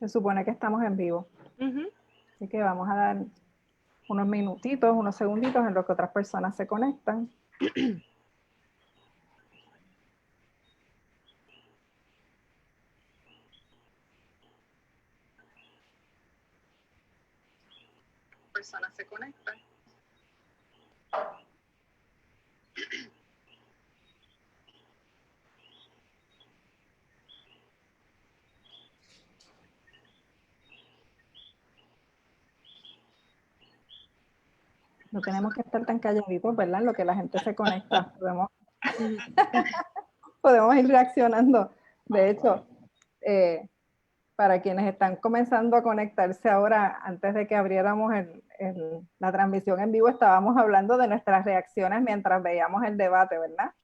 Se supone que estamos en vivo. Así que vamos a dar unos minutitos, unos segunditos en lo que otras personas se conectan. Personas se conectan. No tenemos que estar tan calladitos, ¿verdad? En lo que la gente se conecta. Podemos ir reaccionando. De hecho, para quienes están comenzando a conectarse ahora, antes de que abriéramos la transmisión en vivo, estábamos hablando de nuestras reacciones mientras veíamos el debate, ¿verdad?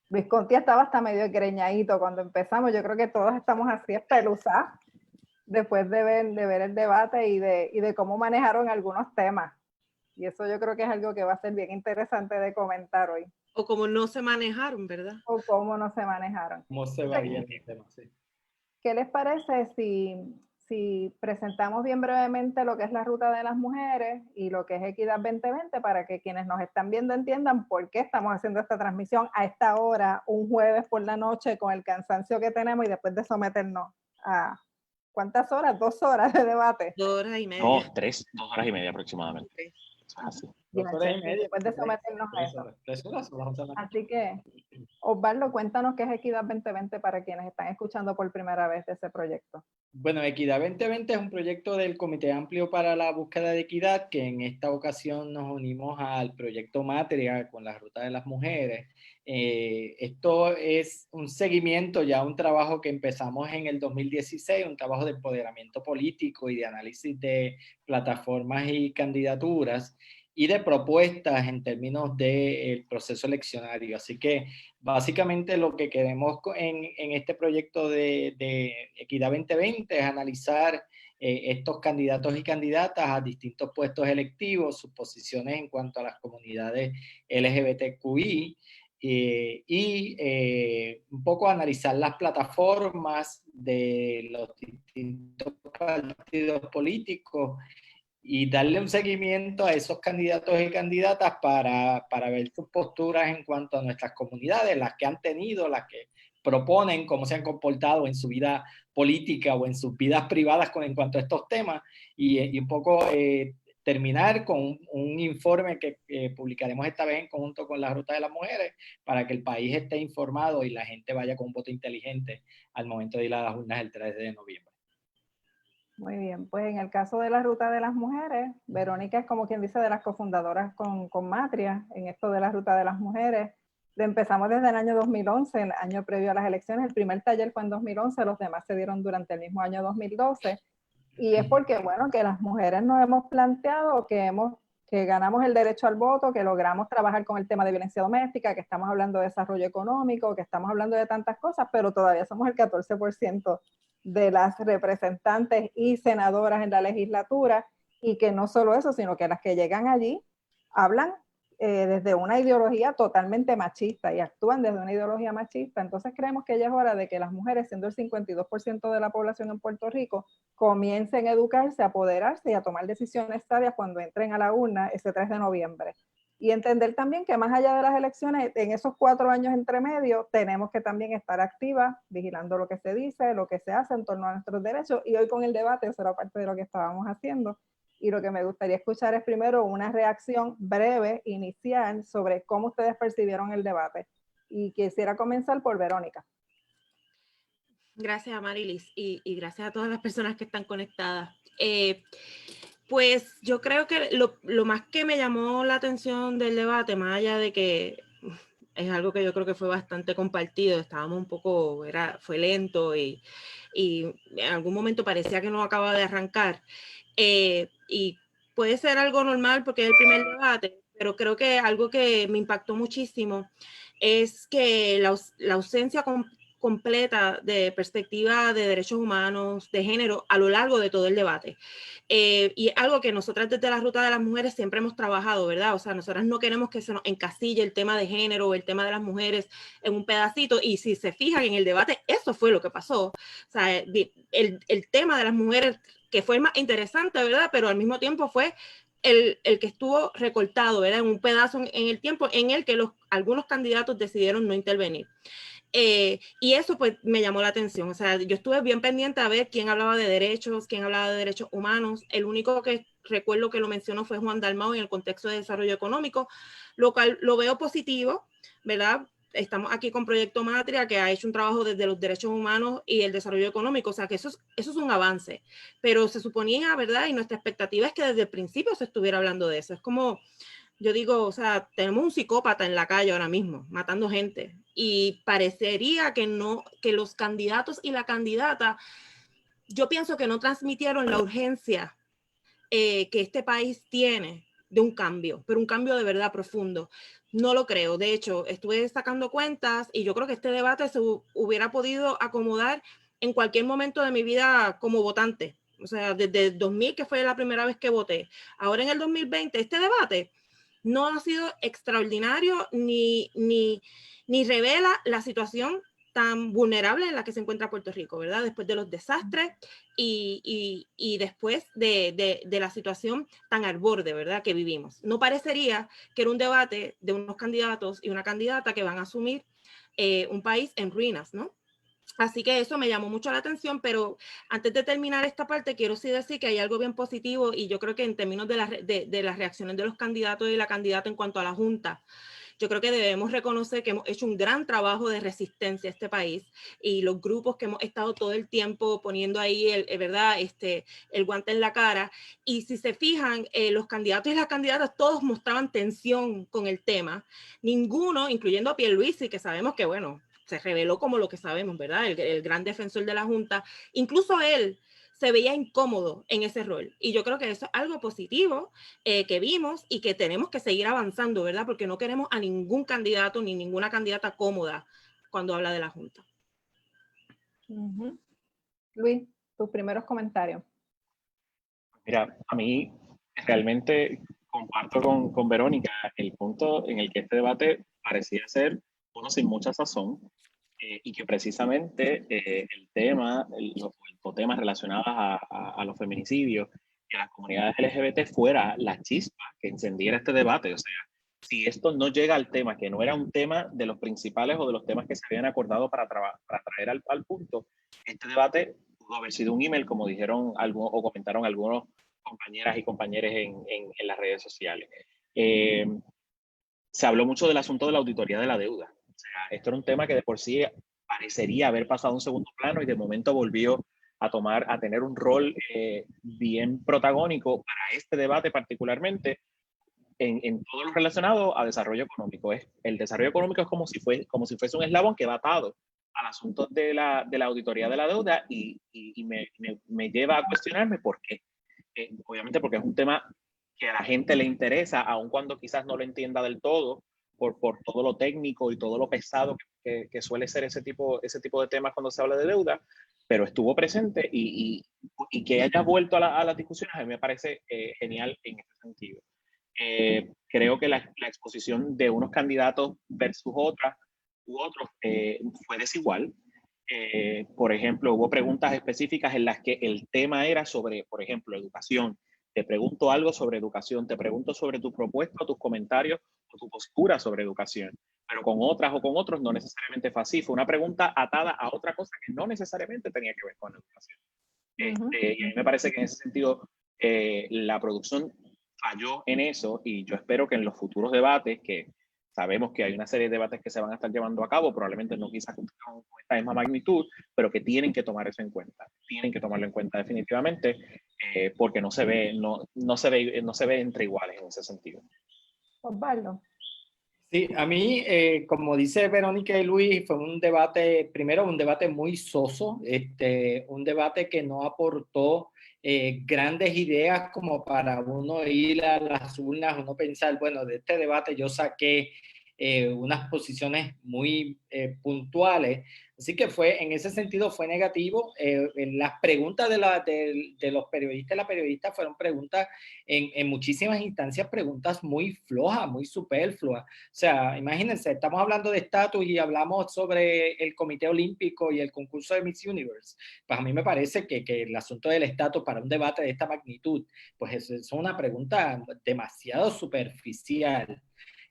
Luis Conti estaba hasta medio greñadito cuando empezamos. Yo creo que todos estamos así espeluzados después de ver el debate y de cómo manejaron algunos temas. Y eso yo creo que es algo que va a ser bien interesante de comentar hoy. O cómo no se manejaron, ¿verdad? O cómo no se manejaron. ¿Cómo se varía el tema? Sí. ¿Qué les parece si presentamos bien brevemente lo que es la Ruta de las Mujeres y lo que es Equidad 2020 para que quienes nos están viendo entiendan por qué estamos haciendo esta transmisión a esta hora, un jueves por la noche, con el cansancio que tenemos y después de someternos a ¿cuántas horas? 2 horas de debate. 2 horas y media. No, 2 horas y media aproximadamente. Así. 2 horas y media. Después de someternos a eso. 3 horas. Así que, Osvaldo, cuéntanos qué es Equidad 2020 para quienes están escuchando por primera vez de ese proyecto. Bueno, Equidad 2020 es un proyecto del Comité Amplio para la Búsqueda de Equidad, que en esta ocasión nos unimos al proyecto Matria con la Ruta de las Mujeres. Esto es un seguimiento ya a un trabajo que empezamos en el 2016, un trabajo de empoderamiento político y de análisis de plataformas y candidaturas y de propuestas en términos del proceso eleccionario. Así que básicamente lo que queremos en este proyecto de Equidad 2020 es analizar estos candidatos y candidatas a distintos puestos electivos, sus posiciones en cuanto a las comunidades LGBTQI, un poco analizar las plataformas de los distintos partidos políticos y darle un seguimiento a esos candidatos y candidatas para ver sus posturas en cuanto a nuestras comunidades, las que han tenido, las que proponen, cómo se han comportado en su vida política o en sus vidas privadas en cuanto a estos temas, y un poco terminar con un informe que publicaremos esta vez en conjunto con la Ruta de las Mujeres para que el país esté informado y la gente vaya con un voto inteligente al momento de ir a las urnas el 3 de noviembre. Muy bien, pues en el caso de la Ruta de las Mujeres, Verónica es como quien dice de las cofundadoras con Matria en esto de la Ruta de las Mujeres. Lo empezamos desde el año 2011, el año previo a las elecciones. El primer taller fue en 2011, los demás se dieron durante el mismo año 2012. Y es porque, bueno, que las mujeres nos hemos planteado que ganamos el derecho al voto, que logramos trabajar con el tema de violencia doméstica, que estamos hablando de desarrollo económico, que estamos hablando de tantas cosas, pero todavía somos el 14% de las representantes y senadoras en la legislatura, y que no solo eso, sino que las que llegan allí hablan desde una ideología totalmente machista y actúan desde una ideología machista. Entonces creemos que ya es hora de que las mujeres, siendo el 52% de la población en Puerto Rico, comiencen a educarse, a apoderarse y a tomar decisiones sabias cuando entren a la urna ese 3 de noviembre. Y entender también que más allá de las elecciones, en esos 4 años entre medio, tenemos que también estar activas, vigilando lo que se dice, lo que se hace en torno a nuestros derechos. Y hoy con el debate, eso era parte de lo que estábamos haciendo. Y lo que me gustaría escuchar es primero una reacción breve, inicial, sobre cómo ustedes percibieron el debate. Y quisiera comenzar por Verónica. Gracias, Amarilis, y gracias a todas las personas que están conectadas. Pues yo creo que lo más que me llamó la atención del debate, más allá de que es algo que yo creo que fue bastante compartido, estábamos un poco, fue lento y en algún momento parecía que no acababa de arrancar. Y puede ser algo normal porque es el primer debate, pero creo que algo que me impactó muchísimo es que la ausencia completa de perspectiva de derechos humanos, de género, a lo largo de todo el debate. Y algo que nosotras desde la Ruta de las Mujeres siempre hemos trabajado, ¿verdad? O sea, nosotras no queremos que se nos encasille el tema de género o el tema de las mujeres en un pedacito, y si se fijan en el debate, eso fue lo que pasó. O sea, el tema de las mujeres, que fue el más interesante, ¿verdad? Pero al mismo tiempo fue el que estuvo recortado, ¿verdad? En un pedazo en el tiempo en el que algunos candidatos decidieron no intervenir. Y eso pues me llamó la atención. O sea, yo estuve bien pendiente a ver quién hablaba de derechos, quién hablaba de derechos humanos. El único que recuerdo que lo mencionó fue Juan Dalmau en el contexto de desarrollo económico, lo cual lo veo positivo, ¿verdad? Estamos aquí con Proyecto Matria, que ha hecho un trabajo desde los derechos humanos y el desarrollo económico. O sea, que eso es un avance. Pero se suponía, ¿verdad? Y nuestra expectativa es que desde el principio se estuviera hablando de eso. Es como, yo digo, o sea, tenemos un psicópata en la calle ahora mismo, matando gente, y parecería que no, que los candidatos y la candidata, yo pienso que no transmitieron la urgencia que este país tiene de un cambio, pero un cambio de verdad profundo. No lo creo. De hecho, estuve sacando cuentas y yo creo que este debate se hubiera podido acomodar en cualquier momento de mi vida como votante. O sea, desde el 2000, que fue la primera vez que voté, ahora en el 2020, este debate no ha sido extraordinario ni revela la situación tan vulnerable en la que se encuentra Puerto Rico, ¿verdad? Después de los desastres y después de la situación tan al borde, ¿verdad?, que vivimos. No parecería que era un debate de unos candidatos y una candidata que van a asumir un país en ruinas, ¿no? Así que eso me llamó mucho la atención, pero antes de terminar esta parte, quiero sí decir que hay algo bien positivo, y yo creo que en términos de las reacciones de los candidatos y la candidata en cuanto a la Junta, yo creo que debemos reconocer que hemos hecho un gran trabajo de resistencia a este país, y los grupos que hemos estado todo el tiempo poniendo ahí ¿verdad? El guante en la cara. Y si se fijan, los candidatos y las candidatas todos mostraban tensión con el tema. Ninguno, incluyendo a Pierluisi, que sabemos que, bueno, se reveló como lo que sabemos, ¿verdad? El gran defensor de la Junta. Incluso él se veía incómodo en ese rol. Y yo creo que eso es algo positivo que vimos y que tenemos que seguir avanzando, ¿verdad? Porque no queremos a ningún candidato ni ninguna candidata cómoda cuando habla de la Junta. Luis, tus primeros comentarios. Mira, a mí realmente comparto con Verónica el punto en el que este debate parecía ser uno sin mucha sazón, y que precisamente el tema, los temas relacionados a los feminicidios y a las comunidades LGBT fuera la chispa que encendiera este debate. O sea, si esto no llega al tema, que no era un tema de los principales o de los temas que se habían acordado para traer al punto, este debate pudo haber sido un email, como dijeron algunos o comentaron algunos compañeras y compañeros en las redes sociales. Se habló mucho del asunto de la auditoría de la deuda. O sea, esto era un tema que de por sí parecería haber pasado a un segundo plano y de momento volvió a tener un rol bien protagónico para este debate particularmente en todo lo relacionado a desarrollo económico. El desarrollo económico es como si fuese un eslabón que va atado al asunto de la auditoría de la deuda y me lleva a cuestionarme por qué. Obviamente porque es un tema que a la gente le interesa, aun cuando quizás no lo entienda del todo, por todo lo técnico y todo lo pesado que suele ser ese tipo de temas cuando se habla de deuda, pero estuvo presente y que haya vuelto a las discusiones a mí me parece genial en ese sentido. Creo que la exposición de unos candidatos versus otros fue desigual. Por ejemplo, hubo preguntas específicas en las que el tema era sobre, por ejemplo, educación. Te pregunto algo sobre educación, te pregunto sobre tu propuesta, tus comentarios o tu postura sobre educación, pero con otras o con otros no necesariamente fue así. Fue una pregunta atada a otra cosa que no necesariamente tenía que ver con la educación. Y a mí me parece que en ese sentido la producción falló en eso, y yo espero que en los futuros debates, que sabemos que hay una serie de debates que se van a estar llevando a cabo, probablemente no quizás con esta misma magnitud, pero que tienen que tomar eso en cuenta, tienen que tomarlo en cuenta definitivamente, porque no se ve entre iguales en ese sentido. Osvaldo. Sí, a mí, como dice Verónica y Luis, fue un debate muy soso, un debate que no aportó grandes ideas como para uno ir a las urnas, uno pensar, bueno, de este debate yo saqué unas posiciones muy puntuales. Así que en ese sentido fue negativo. Las preguntas de los periodistas y la periodista fueron preguntas en muchísimas instancias, preguntas muy flojas, muy superfluas. O sea, imagínense, estamos hablando de estatus y hablamos sobre el Comité Olímpico y el concurso de Miss Universe. Pues a mí me parece que el asunto del estatus para un debate de esta magnitud, pues es una pregunta demasiado superficial.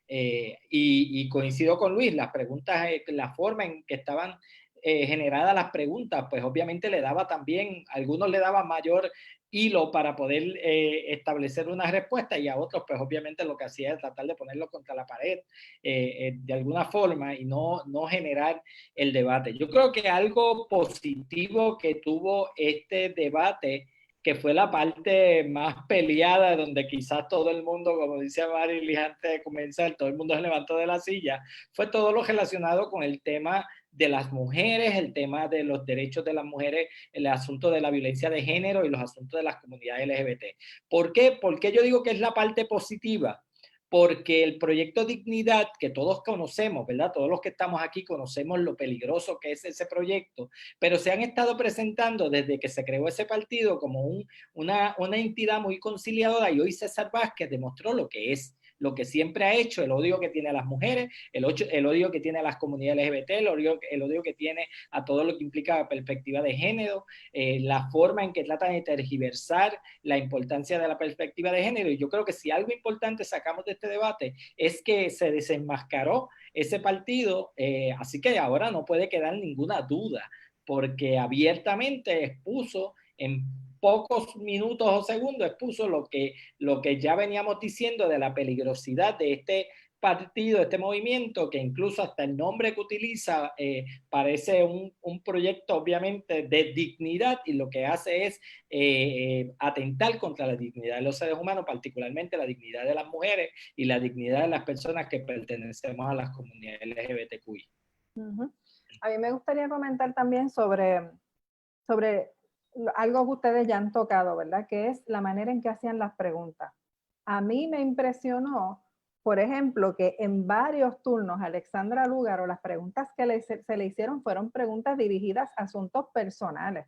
Y coincido con Luis, las preguntas, la forma en que estaban generadas las preguntas, pues obviamente le daba también, a algunos le daban mayor hilo para poder establecer una respuesta y a otros pues obviamente lo que hacía es tratar de ponerlo contra la pared de alguna forma y no generar el debate. Yo creo que algo positivo que tuvo este debate, que fue la parte más peleada, donde quizás todo el mundo, como dice Marilis antes de comenzar, todo el mundo se levantó de la silla, fue todo lo relacionado con el tema de las mujeres, el tema de los derechos de las mujeres, el asunto de la violencia de género y los asuntos de las comunidades LGBT. ¿Por qué? ¿Por qué yo digo que es la parte positiva? Porque el proyecto Dignidad, que todos conocemos, ¿verdad? Todos los que estamos aquí conocemos lo peligroso que es ese proyecto, pero se han estado presentando desde que se creó ese partido como una entidad muy conciliadora y hoy César Vázquez demostró lo que es, lo que siempre ha hecho, el odio que tiene a las mujeres, el odio que tiene a las comunidades LGBT, el odio que tiene a todo lo que implica la perspectiva de género, la forma en que tratan de tergiversar la importancia de la perspectiva de género. Y yo creo que si algo importante sacamos de este debate es que se desenmascaró ese partido, así que ahora no puede quedar ninguna duda, porque abiertamente expuso en pocos minutos o segundos, expuso lo que ya veníamos diciendo de la peligrosidad de este partido, este movimiento, que incluso hasta el nombre que utiliza parece un proyecto obviamente de dignidad y lo que hace es atentar contra la dignidad de los seres humanos, particularmente la dignidad de las mujeres y la dignidad de las personas que pertenecemos a las comunidades LGBTQI. A mí me gustaría comentar también sobre algo que ustedes ya han tocado, ¿verdad? Que es la manera en que hacían las preguntas. A mí me impresionó, por ejemplo, que en varios turnos Alexandra Lúgaro, las preguntas que se le hicieron fueron preguntas dirigidas a asuntos personales,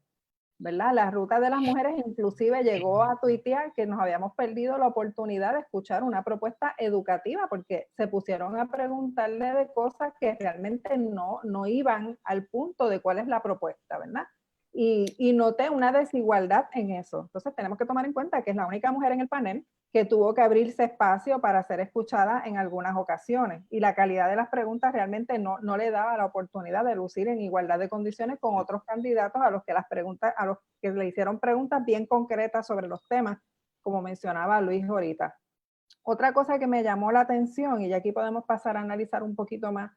¿verdad? La Ruta de las Mujeres inclusive llegó a tuitear que nos habíamos perdido la oportunidad de escuchar una propuesta educativa porque se pusieron a preguntarle de cosas que realmente no iban al punto de cuál es la propuesta, ¿verdad? Y noté una desigualdad en eso. Entonces tenemos que tomar en cuenta que es la única mujer en el panel que tuvo que abrirse espacio para ser escuchada en algunas ocasiones. Y la calidad de las preguntas realmente no le daba la oportunidad de lucir en igualdad de condiciones con otros candidatos a los que le hicieron preguntas bien concretas sobre los temas, como mencionaba Luis ahorita. Otra cosa que me llamó la atención, y aquí podemos pasar a analizar un poquito más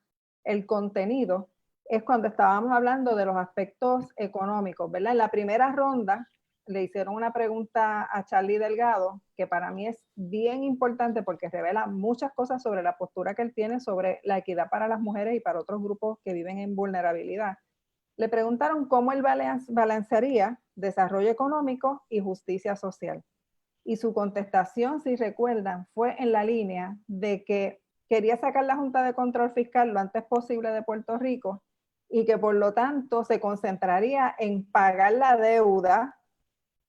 el contenido, es cuando estábamos hablando de los aspectos económicos, ¿verdad? En la primera ronda le hicieron una pregunta a Charlie Delgado, que para mí es bien importante porque revela muchas cosas sobre la postura que él tiene sobre la equidad para las mujeres y para otros grupos que viven en vulnerabilidad. Le preguntaron cómo él balancearía desarrollo económico y justicia social. Y su contestación, si recuerdan, fue en la línea de que quería sacar la Junta de Control Fiscal lo antes posible de Puerto Rico y que por lo tanto se concentraría en pagar la deuda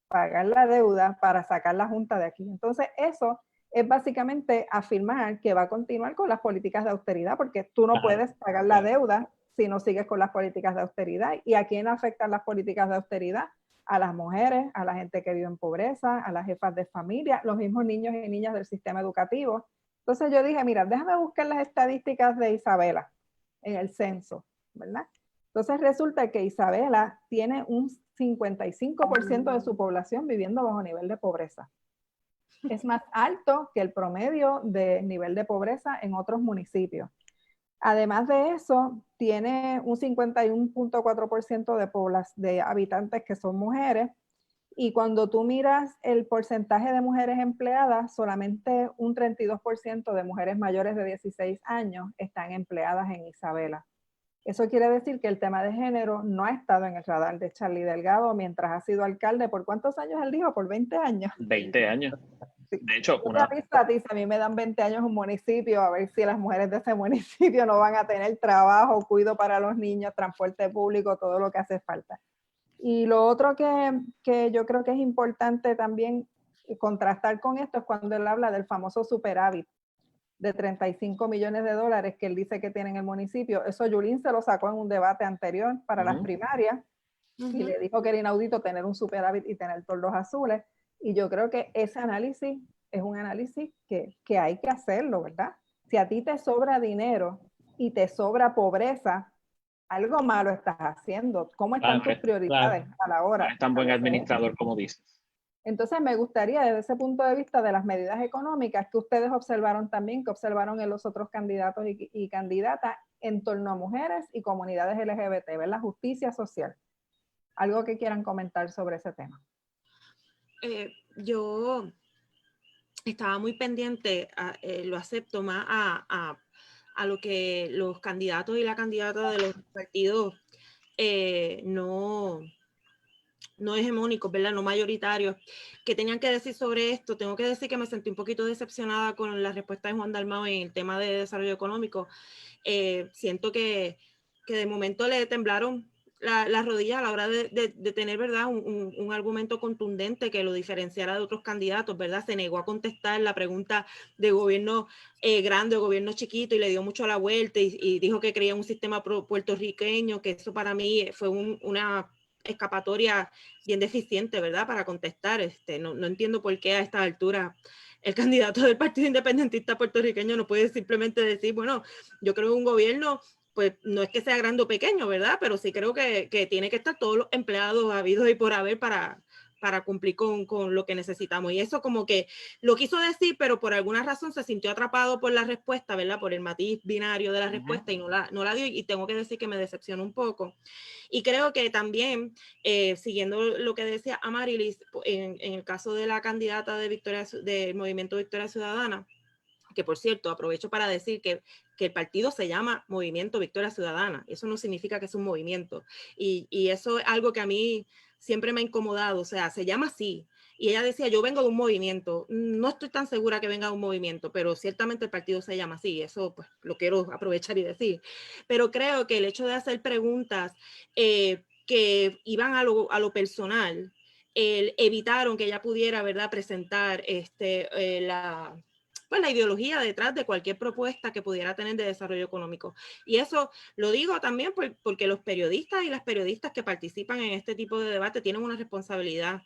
para sacar la Junta de aquí. Entonces eso es básicamente afirmar que va a continuar con las políticas de austeridad, porque tú no puedes pagar la deuda si no sigues con las políticas de austeridad. ¿Y a quién afectan las políticas de austeridad? A las mujeres, a la gente que vive en pobreza, a las jefas de familia, los mismos niños y niñas del sistema educativo. Entonces yo dije, mira, déjame buscar las estadísticas de Isabela en el censo, ¿verdad? Entonces resulta que Isabela tiene un 55% de su población viviendo bajo nivel de pobreza. Es más alto que el promedio de nivel de pobreza en otros municipios. Además de eso, tiene un 51.4% de habitantes que son mujeres, y cuando tú miras el porcentaje de mujeres empleadas, solamente un 32% de mujeres mayores de 16 años están empleadas en Isabela. Eso quiere decir que el tema de género no ha estado en el radar de Charlie Delgado mientras ha sido alcalde. ¿Por cuántos años él dijo? ¿Por 20 años? 20 años. De hecho, Yo te aviso a ti, si a mí me dan 20 años un municipio, a ver si las mujeres de ese municipio no van a tener trabajo, cuido para los niños, transporte público, todo lo que hace falta. Y lo otro que yo creo que es importante también contrastar con esto es cuando él habla del famoso superávit de 35 millones de dólares que él dice que tiene en el municipio. Eso Yulín se lo sacó en un debate anterior para las primarias y le dijo que era inaudito tener un superávit y tener toldos azules. Y yo creo que ese análisis es un análisis que hay que hacerlo, ¿verdad? Si a ti te sobra dinero y te sobra pobreza, algo malo estás haciendo. ¿Cómo están tus prioridades a la hora? No es tan buen administrador como dices. Entonces me gustaría desde ese punto de vista de las medidas económicas que ustedes observaron también, que observaron en los otros candidatos y candidatas en torno a mujeres y comunidades LGBT, ¿ver la justicia social? Algo que quieran comentar sobre ese tema. Yo estaba muy pendiente, lo acepto más a lo que los candidatos y la candidata de los partidos no hegemónicos, ¿verdad? No mayoritarios, que tenían que decir sobre esto. Tengo que decir que me sentí un poquito decepcionada con la respuesta de Juan Dalmau en el tema de desarrollo económico. Siento que de momento le temblaron las rodillas a la hora de tener, ¿verdad? Un argumento contundente que lo diferenciara de otros candidatos, ¿verdad? Se negó a contestar la pregunta de gobierno grande o gobierno chiquito y le dio mucho a la vuelta y dijo que creía un sistema puertorriqueño, que eso para mí fue una escapatoria bien deficiente, ¿verdad? Para contestar. No entiendo por qué a esta altura el candidato del Partido Independentista puertorriqueño no puede simplemente decir, bueno, yo creo que un gobierno, pues no es que sea grande o pequeño, ¿verdad? Pero sí creo que tiene que estar todos los empleados habidos y por haber para cumplir con lo que necesitamos. Y eso como que lo quiso decir, pero por alguna razón se sintió atrapado por la respuesta, ¿verdad? Por el matiz binario de la respuesta y no la dio. Y tengo que decir que me decepcionó un poco. Y creo que también, siguiendo lo que decía Amarilis, en el caso de la candidata del Movimiento Victoria Ciudadana, que por cierto, aprovecho para decir que el partido se llama Movimiento Victoria Ciudadana. Eso no significa que es un movimiento. Y eso es algo que a mí siempre me ha incomodado. O sea, se llama así. Y ella decía, yo vengo de un movimiento. No estoy tan segura que venga de un movimiento, pero ciertamente el partido se llama así. Eso pues lo quiero aprovechar y decir. Pero creo que el hecho de hacer preguntas que iban a lo personal, evitaron que ella pudiera, ¿verdad?, presentar la ideología detrás de cualquier propuesta que pudiera tener de desarrollo económico. Y eso lo digo también porque los periodistas y las periodistas que participan en este tipo de debate tienen una responsabilidad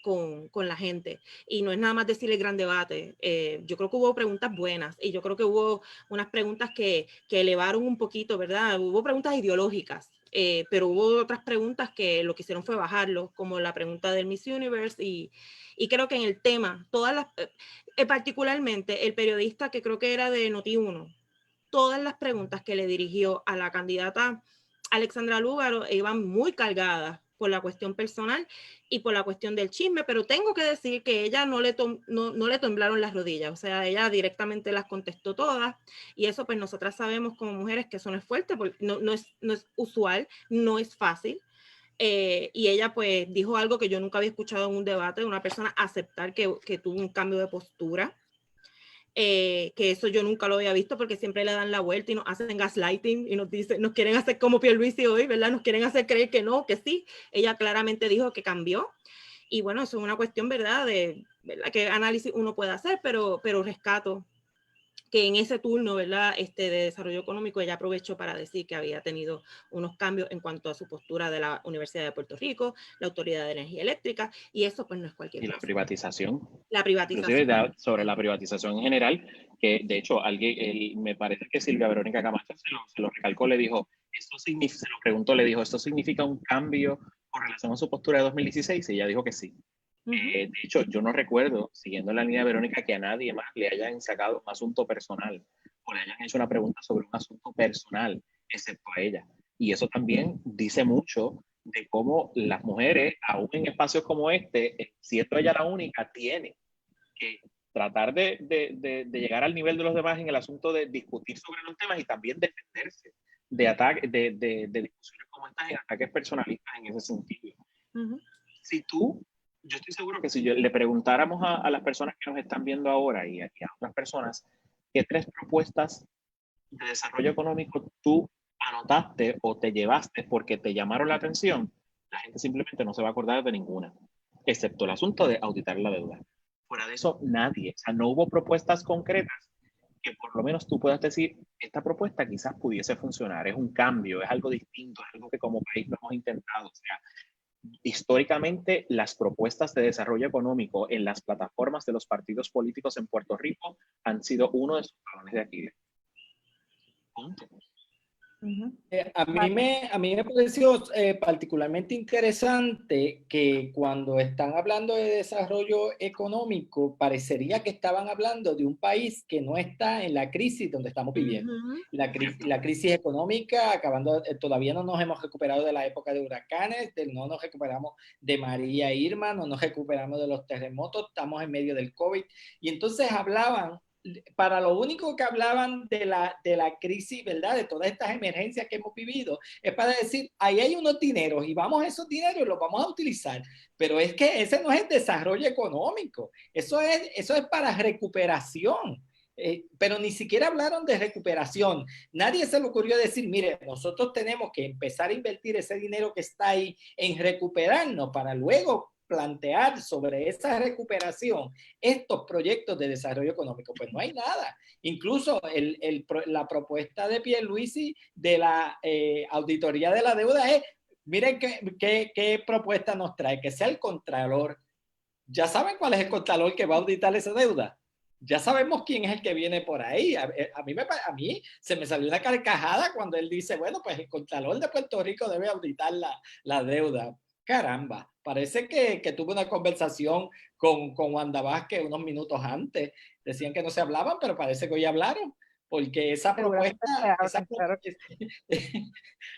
con la gente. Y no es nada más decir el gran debate. Yo creo que hubo preguntas buenas y yo creo que hubo unas preguntas que elevaron un poquito, ¿verdad? Hubo preguntas ideológicas. Pero hubo otras preguntas que lo que hicieron fue bajarlo, como la pregunta del Miss Universe y creo que en el tema, particularmente el periodista que creo que era de Noti1, todas las preguntas que le dirigió a la candidata Alexandra Lúgaro iban muy cargadas por la cuestión personal y por la cuestión del chisme, pero tengo que decir que ella no le temblaron las rodillas, o sea, ella directamente las contestó todas y eso pues nosotras sabemos como mujeres que eso no es fuerte, porque no es usual, no es fácil. Y ella pues dijo algo que yo nunca había escuchado en un debate de una persona aceptar que tuvo un cambio de postura, que eso yo nunca lo había visto porque siempre le dan la vuelta y nos hacen gaslighting y nos quieren hacer como Pierluisi hoy, ¿verdad? Nos quieren hacer creer que no, que sí. Ella claramente dijo que cambió y bueno, eso es una cuestión, ¿verdad? ¿Verdad? ¿Qué análisis uno puede hacer? Pero rescato que en ese turno, ¿verdad?, de desarrollo económico, ella aprovechó para decir que había tenido unos cambios en cuanto a su postura de la Universidad de Puerto Rico, la Autoridad de Energía Eléctrica, y eso pues no es cualquier cosa. Y la privatización. La privatización. Inclusive sobre la privatización en general, que de hecho me parece que Silvia Verónica Camacho se lo recalcó, le dijo, se lo preguntó, le dijo, ¿esto significa un cambio con relación a su postura de 2016? Y ella dijo que sí. De hecho, yo no recuerdo, siguiendo la línea de Verónica, que a nadie más le hayan sacado un asunto personal o le hayan hecho una pregunta sobre un asunto personal, excepto a ella. Y eso también dice mucho de cómo las mujeres, aún en espacios como siendo ella la única, tiene que tratar de llegar al nivel de los demás en el asunto de discutir sobre los temas y también defenderse de ataques, de discusiones como estas en ataques personalistas en ese sentido. Si tú Yo estoy seguro que si le preguntáramos a las personas que nos están viendo ahora y a otras personas, ¿qué 3 propuestas de desarrollo económico tú anotaste o te llevaste porque te llamaron la atención? La gente simplemente no se va a acordar de ninguna, excepto el asunto de auditar la deuda. Fuera de eso, nadie. O sea, no hubo propuestas concretas que por lo menos tú puedas decir, esta propuesta quizás pudiese funcionar, es un cambio, es algo distinto, es algo que como país lo hemos intentado. O sea, históricamente, las propuestas de desarrollo económico en las plataformas de los partidos políticos en Puerto Rico han sido uno de sus talones de Aquiles. Punto. A mí me pareció particularmente interesante que cuando están hablando de desarrollo económico, parecería que estaban hablando de un país que no está en la crisis donde estamos viviendo. La crisis económica, todavía no nos hemos recuperado de la época de huracanes, no nos recuperamos de María e Irma, no nos recuperamos de los terremotos, estamos en medio del COVID. Y entonces hablaban, para lo único que hablaban de la crisis, ¿verdad? De todas estas emergencias que hemos vivido, es para decir, ahí hay unos dineros y vamos a esos dineros y los vamos a utilizar. Pero es que ese no es el desarrollo económico, eso es para recuperación. Pero ni siquiera hablaron de recuperación. Nadie se le ocurrió decir, mire, nosotros tenemos que empezar a invertir ese dinero que está ahí en recuperarnos para luego plantear sobre esa recuperación estos proyectos de desarrollo económico. Pues no hay nada. Incluso la propuesta de Pierluisi de la auditoría de la deuda es, miren qué propuesta nos trae, que sea el contralor. ¿Ya saben cuál es el contralor que va a auditar esa deuda? Ya sabemos quién es el que viene por ahí. A mí se me salió una carcajada cuando él dice, bueno, pues el contralor de Puerto Rico debe auditar la deuda. Caramba, parece que tuve una conversación con Wanda Vázquez unos minutos antes. Decían que no se hablaban, pero parece que hoy hablaron, porque esa propuesta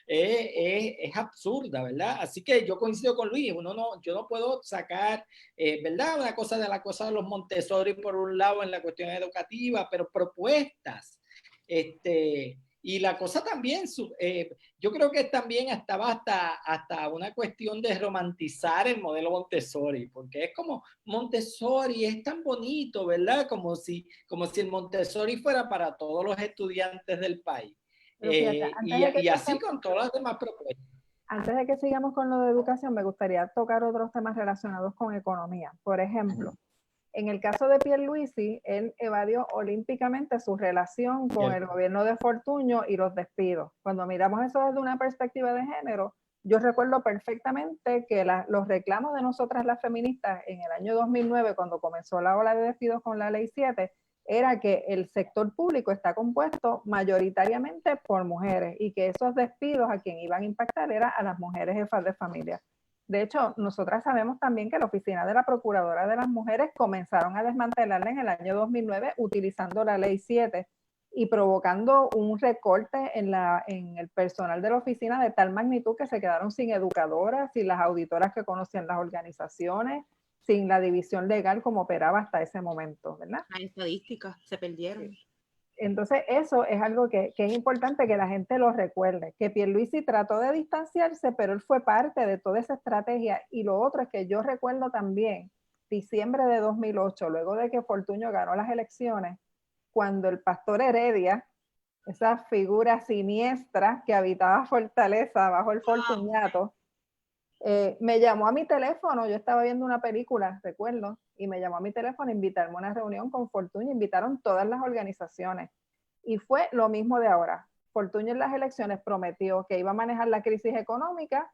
es absurda, ¿verdad? Así que yo coincido con Luis, yo no puedo sacar, ¿verdad? Una cosa de la cosa de los Montessori por un lado en la cuestión educativa, pero propuestas, y la cosa también, yo creo que también estaba hasta una cuestión de romantizar el modelo Montessori, porque es como Montessori es tan bonito, ¿verdad? Como si el Montessori fuera para todos los estudiantes del país. Y así con todas las demás propuestas. Antes de que sigamos con lo de educación, me gustaría tocar otros temas relacionados con economía. Por ejemplo, en el caso de Pierluisi, él evadió olímpicamente su relación con el gobierno de Fortuño y los despidos. Cuando miramos eso desde una perspectiva de género, yo recuerdo perfectamente que los reclamos de nosotras las feministas en el año 2009, cuando comenzó la ola de despidos con la Ley 7, era que el sector público está compuesto mayoritariamente por mujeres y que esos despidos a quien iban a impactar era a las mujeres jefas de familia. De hecho, nosotras sabemos también que la oficina de la Procuradora de las Mujeres comenzaron a desmantelarla en el año 2009 utilizando la Ley 7 y provocando un recorte en el personal de la oficina de tal magnitud que se quedaron sin educadoras, sin las auditoras que conocían las organizaciones, sin la división legal como operaba hasta ese momento, ¿verdad? Las estadísticas se perdieron. Entonces eso es algo que es importante que la gente lo recuerde, que Pierluisi trató de distanciarse, pero él fue parte de toda esa estrategia. Y lo otro es que yo recuerdo también, diciembre de 2008, luego de que Fortuño ganó las elecciones, cuando el pastor Heredia, esa figura siniestra que habitaba Fortaleza bajo el Fortuñato, me llamó a mi teléfono, yo estaba viendo una película, recuerdo, y me llamó a mi teléfono a invitarme a una reunión con Fortuño, invitaron todas las organizaciones. Y fue lo mismo de ahora. Fortuño en las elecciones prometió que iba a manejar la crisis económica,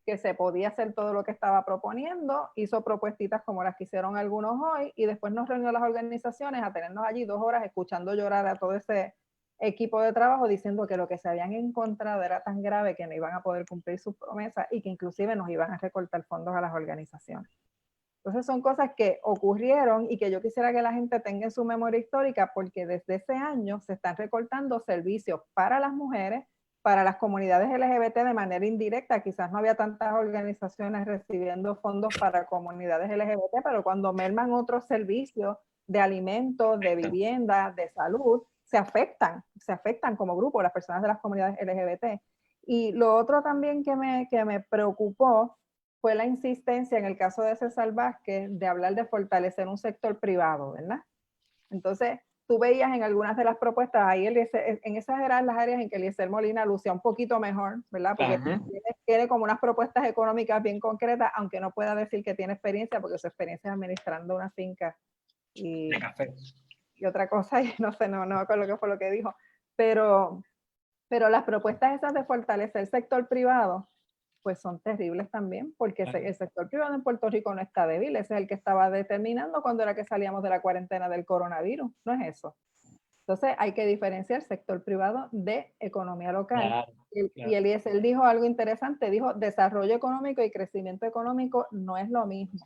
que se podía hacer todo lo que estaba proponiendo, hizo propuestitas como las que hicieron algunos hoy, y después nos reunió a las organizaciones a tenernos allí 2 horas escuchando llorar a todo ese equipo de trabajo diciendo que lo que se habían encontrado era tan grave que no iban a poder cumplir sus promesas y que inclusive nos iban a recortar fondos a las organizaciones. Entonces son cosas que ocurrieron y que yo quisiera que la gente tenga en su memoria histórica, porque desde ese año se están recortando servicios para las mujeres, para las comunidades LGBT de manera indirecta. Quizás no había tantas organizaciones recibiendo fondos para comunidades LGBT, pero cuando merman otros servicios de alimentos, de vivienda, de salud, se afectan como grupo las personas de las comunidades LGBT. Y lo otro también que me preocupó fue la insistencia en el caso de César Vázquez de hablar de fortalecer un sector privado, ¿verdad? Entonces, tú veías en algunas de las propuestas, ahí en esas eran las áreas en que Eliezer Molina lucía un poquito mejor, ¿verdad? Porque tiene como unas propuestas económicas bien concretas, aunque no pueda decir que tiene experiencia, porque su experiencia es administrando una finca y otra cosa, y no sé, no me acuerdo qué fue lo que dijo, pero las propuestas esas de fortalecer el sector privado, pues son terribles también, porque el sector privado en Puerto Rico no está débil, ese es el que estaba determinando cuando era que salíamos de la cuarentena del coronavirus, no es eso. Entonces hay que diferenciar sector privado de economía local. Claro, y Eliezer dijo algo interesante, dijo desarrollo económico y crecimiento económico no es lo mismo.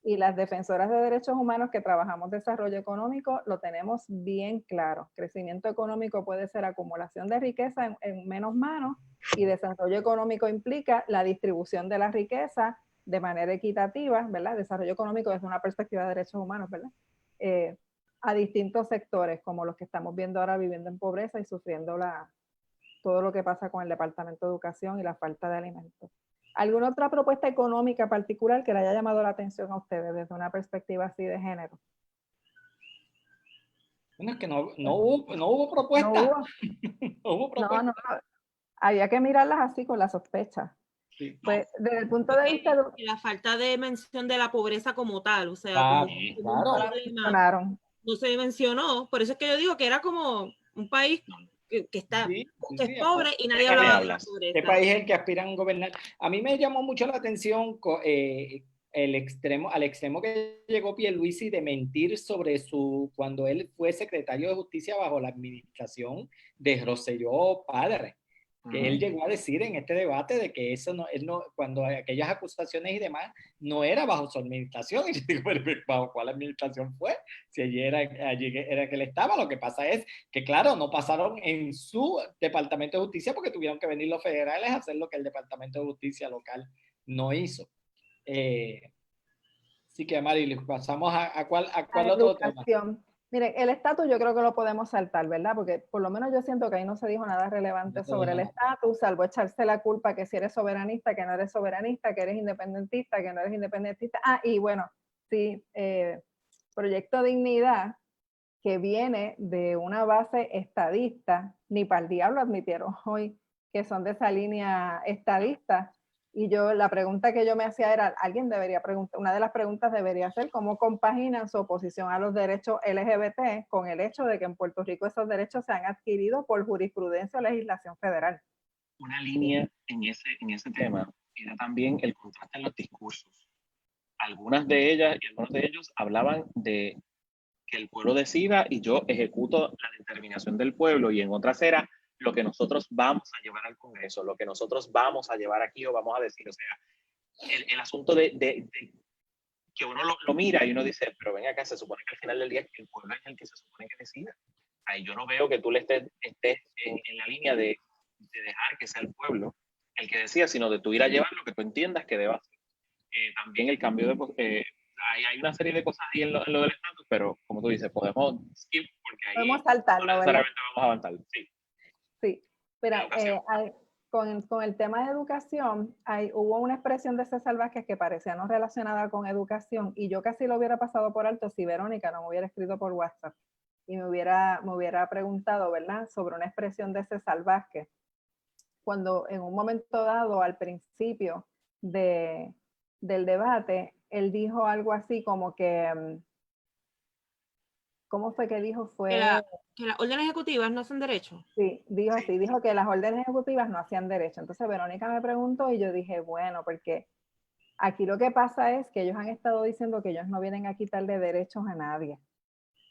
Y las defensoras de derechos humanos que trabajamos desarrollo económico lo tenemos bien claro. Crecimiento económico puede ser acumulación de riqueza en menos manos, y desarrollo económico implica la distribución de la riqueza de manera equitativa, ¿verdad? Desarrollo económico desde una perspectiva de derechos humanos, ¿verdad? A distintos sectores, como los que estamos viendo ahora viviendo en pobreza y sufriendo todo lo que pasa con el Departamento de Educación y la falta de alimentos. ¿Alguna otra propuesta económica particular que le haya llamado la atención a ustedes desde una perspectiva así de género? Bueno, es que no hubo propuesta. No hubo propuesta. No. Había que mirarlas así con la sospecha. Sí. Pues desde el punto de vista de la falta de mención de la pobreza como tal, o sea, claro, como un problema, no se mencionó, por eso es que yo digo que era como un país que está, que es pobre y nadie hablaba de la pobreza. ¿Qué país es el que aspiran a gobernar? A mí me llamó mucho la atención al extremo que llegó Pierluisi de mentir sobre cuando él fue secretario de Justicia bajo la administración de Rosselló Padre. Que él llegó a decir en este debate de que eso cuando aquellas acusaciones y demás, no era bajo su administración. Y yo digo, pero ¿bajo cuál administración fue? Si allí era que él estaba. Lo que pasa es que, claro, no pasaron en su Departamento de Justicia porque tuvieron que venir los federales a hacer lo que el Departamento de Justicia local no hizo. Así que, Marilu, pasamos a cuál otro tema. Miren, el estatus yo creo que lo podemos saltar, ¿verdad? Porque por lo menos yo siento que ahí no se dijo nada relevante sobre el estatus, salvo echarse la culpa que si eres soberanista, que no eres soberanista, que eres independentista, que no eres independentista. Y bueno, sí, Proyecto Dignidad, que viene de una base estadista, ni para el diablo admitieron hoy que son de esa línea estadista. Y la pregunta que yo me hacía era, alguien debería preguntar, una de las preguntas debería ser cómo compaginan su oposición a los derechos LGBT con el hecho de que en Puerto Rico esos derechos se han adquirido por jurisprudencia o legislación federal. Una línea en ese tema era también el contraste en los discursos. Algunas de ellas y algunos de ellos hablaban de que el pueblo decida y yo ejecuto la determinación del pueblo, y en otras era lo que nosotros vamos a llevar al Congreso, lo que nosotros vamos a llevar aquí o vamos a decir. O sea, el asunto de que uno lo mira y uno dice, pero ven acá, se supone que al final del día el pueblo es el que se supone que decida. Ahí yo no veo que tú le estés en la línea de dejar que sea el pueblo el que decida, sino de tú ir a llevar lo que tú entiendas que deba hacer. También el cambio de... hay una serie de cosas ahí en lo del estatus, pero como tú dices, podemos skip porque ahí podemos saltarlo, no necesariamente vamos a avanzar. Sí, pero con el tema de educación, hubo una expresión de César Vázquez que parecía no relacionada con educación, y yo casi lo hubiera pasado por alto si Verónica no me hubiera escrito por WhatsApp y me hubiera preguntado, ¿verdad?, sobre una expresión de César Vázquez, cuando en un momento dado, al principio del debate, él dijo algo así como que, ¿cómo fue que dijo? Que las órdenes ejecutivas no hacen derecho. Sí, dijo así, dijo que las órdenes ejecutivas no hacían derecho. Entonces Verónica me preguntó y yo dije, bueno, porque aquí lo que pasa es que ellos han estado diciendo que ellos no vienen a quitarle derechos a nadie.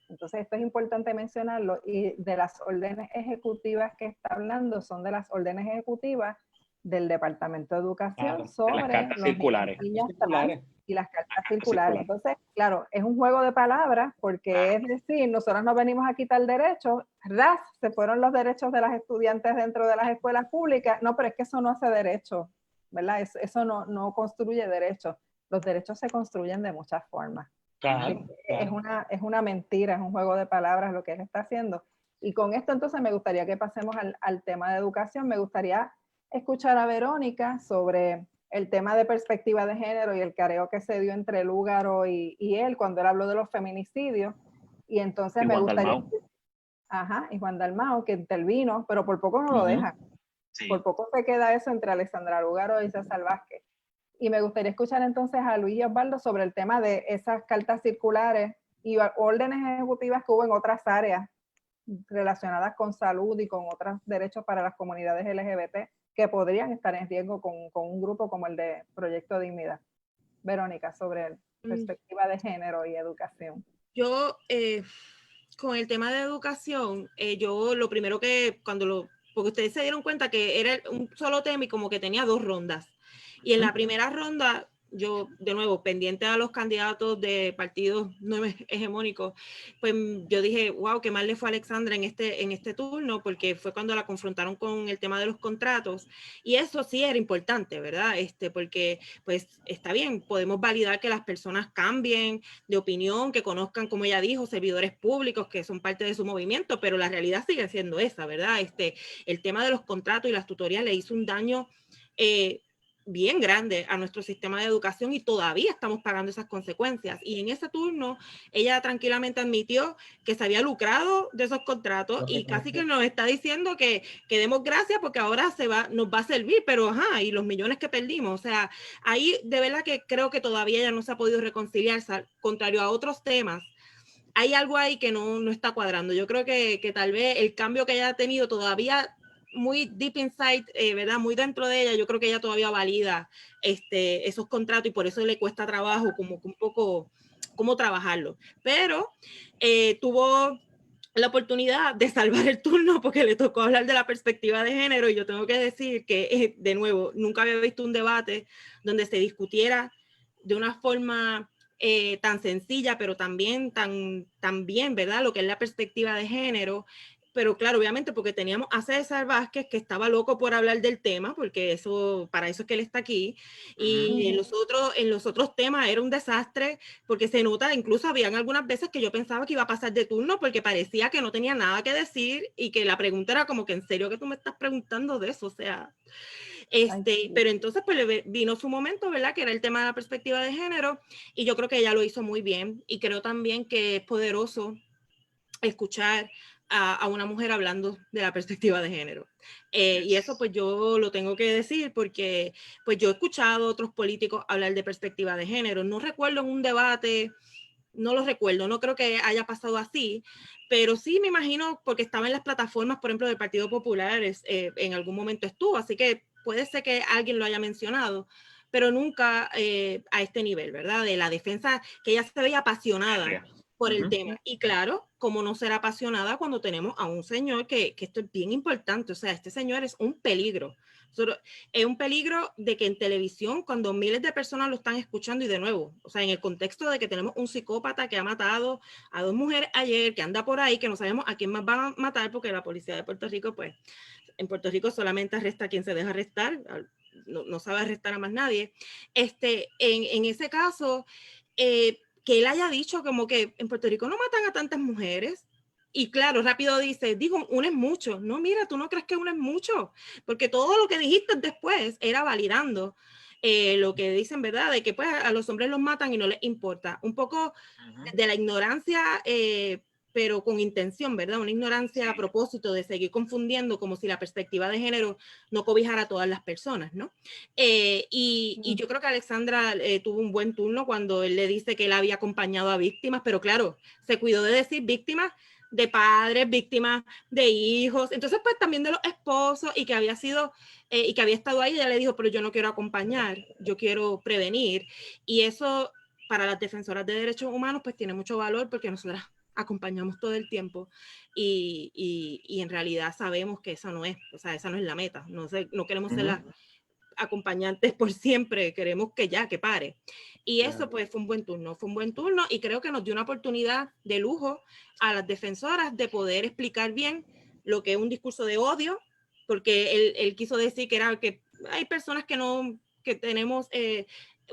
Entonces esto es importante mencionarlo, y de las órdenes ejecutivas que está hablando son de las órdenes ejecutivas del Departamento de Educación sobre las cartas circulares. Y las cartas circulares. Entonces, claro, es un juego de palabras, porque es decir, nosotros no venimos a quitar derechos, se fueron los derechos de las estudiantes dentro de las escuelas públicas. No, pero es que eso no hace derecho, ¿verdad? Eso no construye derechos. Los derechos se construyen de muchas formas. Claro. Es una mentira, es un juego de palabras lo que él está haciendo. Y con esto entonces me gustaría que pasemos al tema de educación. Me gustaría escuchar a Verónica sobre el tema de perspectiva de género y el careo que se dio entre Lúgaro y él cuando él habló de los feminicidios. Y entonces me gustaría... Ajá, y Juan Dalmau, que intervino, pero por poco no lo dejan. Sí. Por poco se queda eso entre Alexandra Lúgaro y César Vázquez. Y me gustaría escuchar entonces a Luis y Osvaldo sobre el tema de esas cartas circulares y órdenes ejecutivas que hubo en otras áreas relacionadas con salud y con otros derechos para las comunidades LGBT que podrían estar en riesgo con un grupo como el de Proyecto Dignidad. Verónica, sobre perspectiva de género y educación. Yo, con el tema de educación, yo lo primero que porque ustedes se dieron cuenta que era un solo tema y como que tenía 2 rondas. Y en la primera ronda, yo, de nuevo, pendiente a los candidatos de partidos no hegemónicos, pues yo dije, wow, qué mal le fue a Alexandra en este turno, porque fue cuando la confrontaron con el tema de los contratos. Y eso sí era importante, ¿verdad? Porque, pues, está bien, podemos validar que las personas cambien de opinión, que conozcan, como ella dijo, servidores públicos que son parte de su movimiento, pero la realidad sigue siendo esa, ¿verdad? El tema de los contratos y las tutorías le hizo un daño bien grande a nuestro sistema de educación y todavía estamos pagando esas consecuencias. Y en ese turno, ella tranquilamente admitió que se había lucrado de esos contratos y casi que nos está diciendo que demos gracias porque ahora nos va a servir, pero ajá, y los millones que perdimos. O sea, ahí de verdad que creo que todavía ella no se ha podido reconciliar, contrario a otros temas. Hay algo ahí que no está cuadrando. Yo creo que tal vez el cambio que ella ha tenido todavía muy deep inside, ¿verdad? Muy dentro de ella, yo creo que ella todavía valida esos contratos y por eso le cuesta trabajo como un poco cómo trabajarlo. Pero tuvo la oportunidad de salvar el turno porque le tocó hablar de la perspectiva de género y yo tengo que decir que, de nuevo, nunca había visto un debate donde se discutiera de una forma tan sencilla, pero también tan bien, ¿verdad? Lo que es la perspectiva de género. Pero claro, obviamente porque teníamos a César Vázquez que estaba loco por hablar del tema, porque para eso es que él está aquí, y en los otros temas era un desastre, porque se nota, incluso habían algunas veces que yo pensaba que iba a pasar de turno, porque parecía que no tenía nada que decir, y que la pregunta era como que, ¿en serio que tú me estás preguntando de eso? O sea, pero entonces pues le vino su momento, ¿verdad? Que era el tema de la perspectiva de género, y yo creo que ella lo hizo muy bien, y creo también que es poderoso escuchar a una mujer hablando de la perspectiva de género. Y eso pues yo lo tengo que decir porque pues yo he escuchado a otros políticos hablar de perspectiva de género. No recuerdo en un debate, no lo recuerdo, no creo que haya pasado así, pero sí me imagino porque estaba en las plataformas, por ejemplo, del Partido Popular, en algún momento estuvo, así que puede ser que alguien lo haya mencionado, pero nunca a este nivel, ¿verdad? De la defensa, que ella se veía apasionada por el tema. Y claro, como no ser apasionada cuando tenemos a un señor que esto es bien importante, o sea, este señor es un peligro. Es un peligro de que en televisión, cuando miles de personas lo están escuchando, y de nuevo, o sea, en el contexto de que tenemos un psicópata que ha matado a 2 mujeres ayer, que anda por ahí, que no sabemos a quién más van a matar, porque la policía de Puerto Rico, pues, en Puerto Rico solamente arresta a quien se deja arrestar, no sabe arrestar a más nadie. En ese caso, que él haya dicho como que en Puerto Rico no matan a tantas mujeres. Y claro, rápido digo, una es mucho. No, mira, tú no crees que una es mucho, porque todo lo que dijiste después era validando lo que dicen, ¿verdad? De que pues a los hombres los matan y no les importa. Un poco de la ignorancia, pero con intención, ¿verdad? Una ignorancia a propósito de seguir confundiendo como si la perspectiva de género no cobijara a todas las personas, ¿no? Y yo creo que Alexandra tuvo un buen turno cuando él le dice que él había acompañado a víctimas, pero claro, se cuidó de decir víctimas de padres, víctimas de hijos, entonces pues también de los esposos, y que había sido, y que había estado ahí. Ella le dijo, pero yo no quiero acompañar, yo quiero prevenir, y eso para las defensoras de derechos humanos pues tiene mucho valor, porque nosotras acompañamos todo el tiempo y en realidad sabemos que esa no es, o sea, esa no es la meta, no queremos ser las acompañantes por siempre, queremos que pare. Y eso pues fue un buen turno y creo que nos dio una oportunidad de lujo a las defensoras de poder explicar bien lo que es un discurso de odio, porque él quiso decir que hay personas que tenemos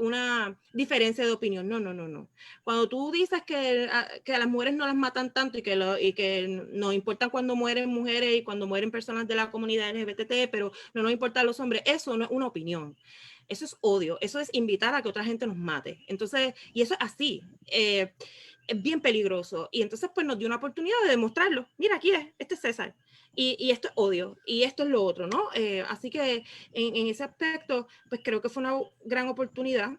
una diferencia de opinión. No, no, no, no. Cuando tú dices que a las mujeres no las matan tanto y que nos importa cuando mueren mujeres y cuando mueren personas de la comunidad LGBT, pero no nos importan los hombres, eso no es una opinión. Eso es odio, eso es invitar a que otra gente nos mate. Entonces, y eso es así. Es bien peligroso. Y entonces, pues nos dio una oportunidad de demostrarlo. Mira, aquí este es César. Y esto es odio, y esto es lo otro, ¿no? Así que en ese aspecto, pues creo que fue una gran oportunidad.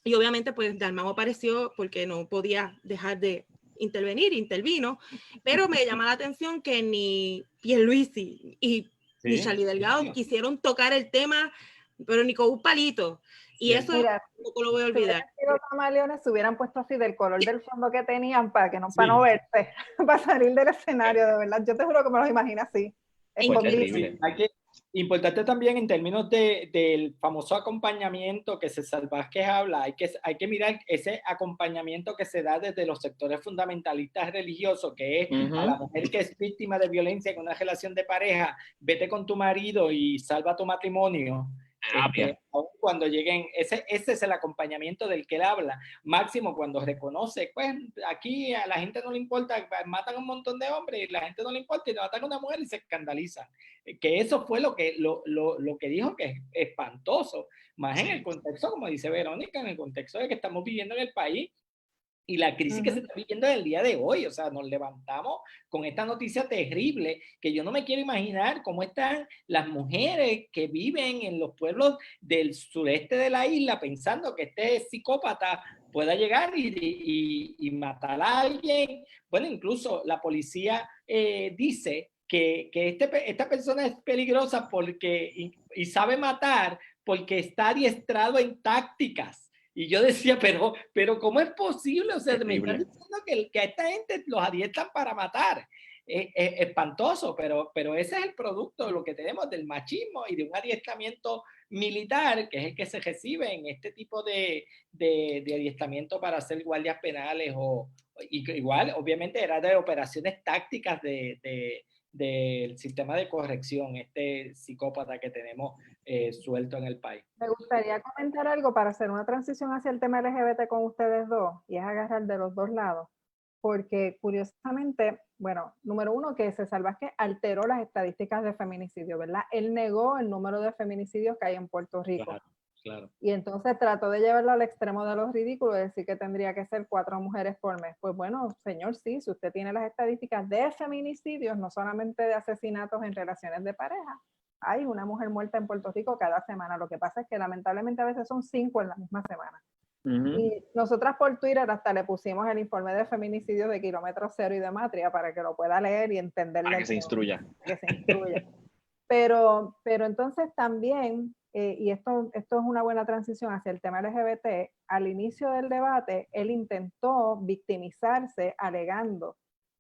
Y obviamente, pues Dalmau apareció porque no podía dejar de intervino, pero me llama la atención que ni Pierluisi ni Charlie Delgado quisieron tocar el tema, pero ni con un palito. Y eso no lo voy a olvidar. Si hubieran sido camaleones, se hubieran puesto así del color del fondo que tenían para no verse, para salir del escenario, de verdad. Yo te juro que me los imagino así. Es terrible. Importante también en términos del famoso acompañamiento que César Vázquez habla, hay que mirar ese acompañamiento que se da desde los sectores fundamentalistas religiosos, que es a la mujer que es víctima de violencia en una relación de pareja, vete con tu marido y salva tu matrimonio. Aún cuando lleguen, ese es el acompañamiento del que él habla, máximo cuando reconoce, pues aquí a la gente no le importa, matan a un montón de hombres y la gente no le importa y matan a una mujer y se escandaliza, que eso fue lo que dijo, que es espantoso, más en el contexto, como dice Verónica, en el contexto de que estamos viviendo en el país y la crisis que se está viviendo en el día de hoy. O sea, nos levantamos con esta noticia terrible que yo no me quiero imaginar cómo están las mujeres que viven en los pueblos del sureste de la isla pensando que este psicópata pueda llegar y matar a alguien. Bueno, incluso la policía dice que esta persona es peligrosa porque, y sabe matar porque está adiestrado en tácticas. Y yo decía, pero ¿cómo es posible? O sea, me están diciendo que a esta gente los adiestran para matar. Es espantoso, pero ese es el producto de lo que tenemos del machismo y de un adiestramiento militar, que es el que se recibe en este tipo de adiestramiento para hacer guardias penales igual, obviamente, era de operaciones tácticas del sistema de corrección, este psicópata que tenemos suelto en el país. Me gustaría comentar algo para hacer una transición hacia el tema LGBT con ustedes dos, y es agarrar de los dos lados, porque curiosamente, bueno, número uno, que César Vázquez alteró las estadísticas de feminicidio, ¿verdad? Él negó el número de feminicidios que hay en Puerto Rico. Claro. Y entonces trató de llevarlo al extremo de los ridículos, decir que tendría que ser 4 mujeres por mes. Pues bueno, señor, sí, si usted tiene las estadísticas de feminicidios, no solamente de asesinatos en relaciones de pareja, hay una mujer muerta en Puerto Rico cada semana. Lo que pasa es que lamentablemente a veces son 5 en la misma semana. Y nosotras por Twitter hasta le pusimos el informe de feminicidios de Kilómetro Cero y de Matria para que lo pueda leer y entenderlo. Para que se instruya. Que se instruya. Pero entonces también, y esto es una buena transición hacia el tema LGBT, al inicio del debate, él intentó victimizarse alegando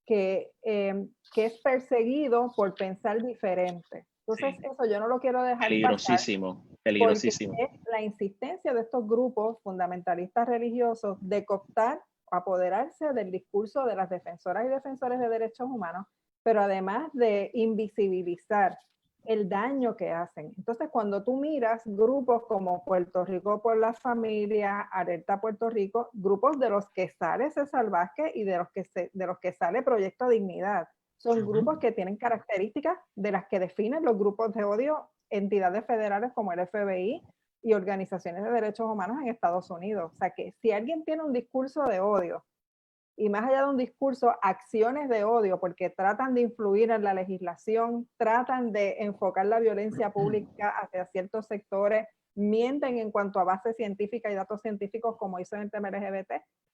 que es perseguido por pensar diferente. Entonces, eso yo no lo quiero dejar peligrosísimo, pasar, peligrosísimo. porque es la insistencia de estos grupos fundamentalistas religiosos de cooptar o apoderarse del discurso de las defensoras y defensores de derechos humanos, pero además de invisibilizar el daño que hacen. Entonces, cuando tú miras grupos como Puerto Rico por la Familia, Alerta Puerto Rico, grupos de los que sale César Vázquez y de los que sale Proyecto Dignidad, son grupos que tienen características de las que definen los grupos de odio, entidades federales como el FBI y organizaciones de derechos humanos en Estados Unidos. O sea que si alguien tiene un discurso de odio, y más allá de un discurso, acciones de odio, porque tratan de influir en la legislación, tratan de enfocar la violencia pública hacia ciertos sectores, mienten en cuanto a base científica y datos científicos, como hizo en el tema LGBT,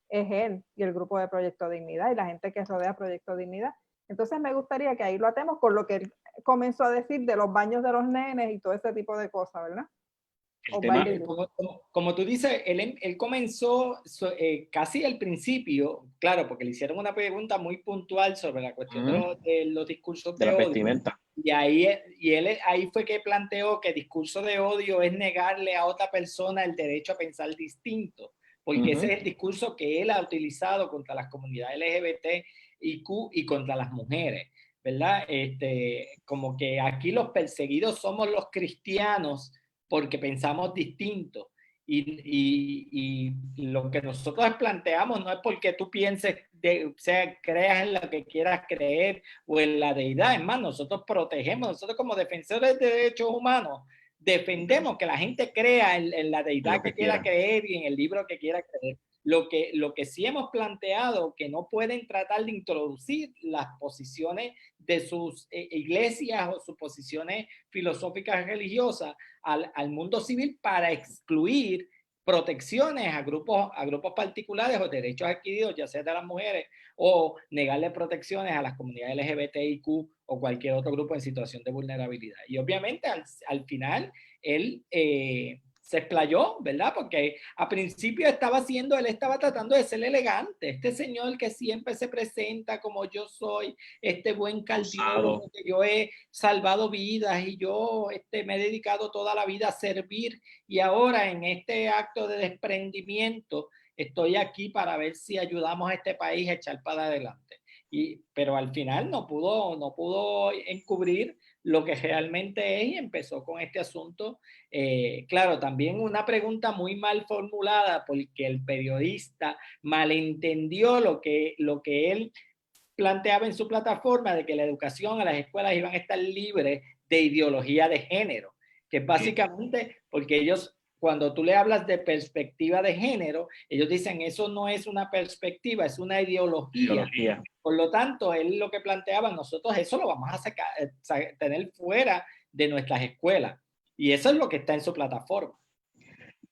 es él y el grupo de Proyecto Dignidad y la gente que rodea Proyecto Dignidad. Entonces me gustaría que ahí lo atemos con lo que él comenzó a decir de los baños de los nenes y todo ese tipo de cosas, ¿verdad? Como tú dices, él comenzó casi al principio, claro, porque le hicieron una pregunta muy puntual sobre la cuestión de los discursos de la odio. vestimenta. Y él ahí fue que planteó que discurso de odio es negarle a otra persona el derecho a pensar distinto, porque ese es el discurso que él ha utilizado contra las comunidades LGBTIQ y contra las mujeres, ¿verdad? Como que aquí los perseguidos somos los cristianos porque pensamos distinto. Y lo que nosotros planteamos no es porque tú pienses, creas en lo que quieras creer o en la deidad. Es más, nosotros protegemos, nosotros como defensores de derechos humanos, defendemos que la gente crea en la deidad que quiera creer y en el libro que quiera creer. Lo que sí hemos planteado, que no pueden tratar de introducir las posiciones de sus iglesias o sus posiciones filosóficas religiosas al mundo civil para excluir protecciones a grupos particulares o derechos adquiridos, ya sea de las mujeres, o negarle protecciones a las comunidades LGBTIQ o cualquier otro grupo en situación de vulnerabilidad. Y obviamente al final él se explayó, ¿verdad? Porque a principio él estaba tratando de ser elegante, este señor que siempre se presenta como yo soy, este buen cardiólogo, que yo he salvado vidas y yo me he dedicado toda la vida a servir, y ahora en este acto de desprendimiento estoy aquí para ver si ayudamos a este país a echar para adelante. Pero al final no pudo encubrir lo que realmente es y empezó con este asunto. Claro, también una pregunta muy mal formulada porque el periodista malentendió lo que él planteaba en su plataforma de que la educación a las escuelas iban a estar libres de ideología de género, que básicamente porque ellos, cuando tú le hablas de perspectiva de género, ellos dicen eso no es una perspectiva, es una ideología. Por lo tanto, él lo que planteaba, nosotros eso lo vamos a tener fuera de nuestras escuelas. Y eso es lo que está en su plataforma.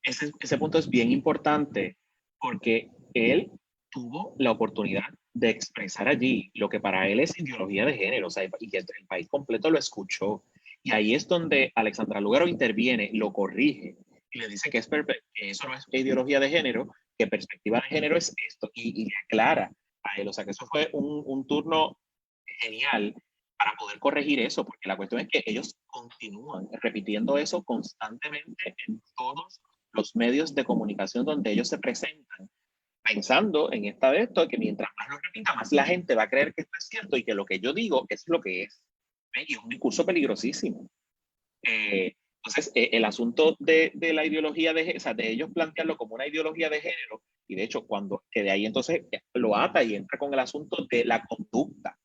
Ese punto es bien importante porque él tuvo la oportunidad de expresar allí lo que para él es ideología de género, o sea, y que el país completo lo escuchó. Y ahí es donde Alexandra Lúgaro interviene, lo corrige y le dice que eso no es ideología de género, que perspectiva de género es esto, y le aclara a él. O sea, que eso fue un turno genial para poder corregir eso, porque la cuestión es que ellos continúan repitiendo eso constantemente en todos los medios de comunicación donde ellos se presentan, pensando en esto, que mientras más lo repita, más la gente va a creer que esto es cierto y que lo que yo digo es lo que es. Y es un discurso peligrosísimo. Entonces, el asunto de la ideología de ellos plantearlo como una ideología de género, y de hecho, que de ahí entonces lo ata y entra con el asunto de la conducta,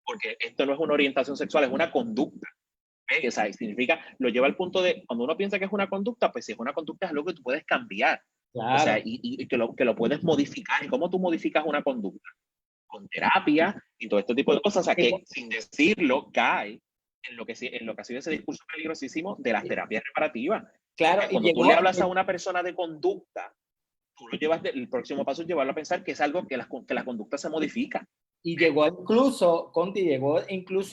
porque esto no es una orientación sexual, es una conducta. O sea, significa, lo lleva al punto de, cuando uno piensa que es una conducta, pues si es una conducta es algo que tú puedes cambiar. Claro. O sea, y que lo puedes modificar. ¿Y cómo tú modificas una conducta? Con terapia y todo este tipo de cosas. O sea, que sin decirlo, cae en lo que ha sido ese discurso peligrosísimo de las terapias reparativas. Claro. Cuando tú le hablas a una persona de conducta, tú lo llevas, el próximo paso es llevarlo a pensar que es algo que la conducta se modifica. Y llegó incluso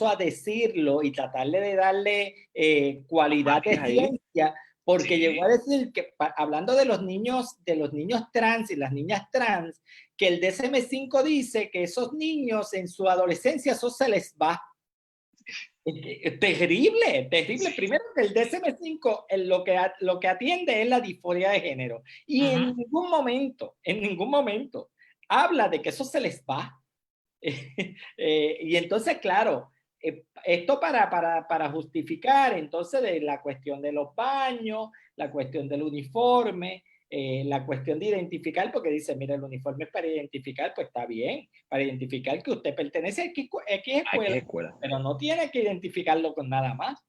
a decirlo y tratarle de darle cualidad de ciencia, porque sí. Llegó a decir que, hablando de los niños trans y las niñas trans, que el DSM-5 dice que esos niños en su adolescencia eso se les va. Terrible. Sí. Primero que el DSM-5 lo que atiende es la disforia de género. Y en ningún momento habla de que eso se les va. Y entonces, claro, esto para justificar entonces de la cuestión de los baños, la cuestión del uniforme, la cuestión de identificar, porque dice, mira, el uniforme es para identificar, pues está bien, para identificar que usted pertenece a X escuela, pero no tiene que identificarlo con nada más.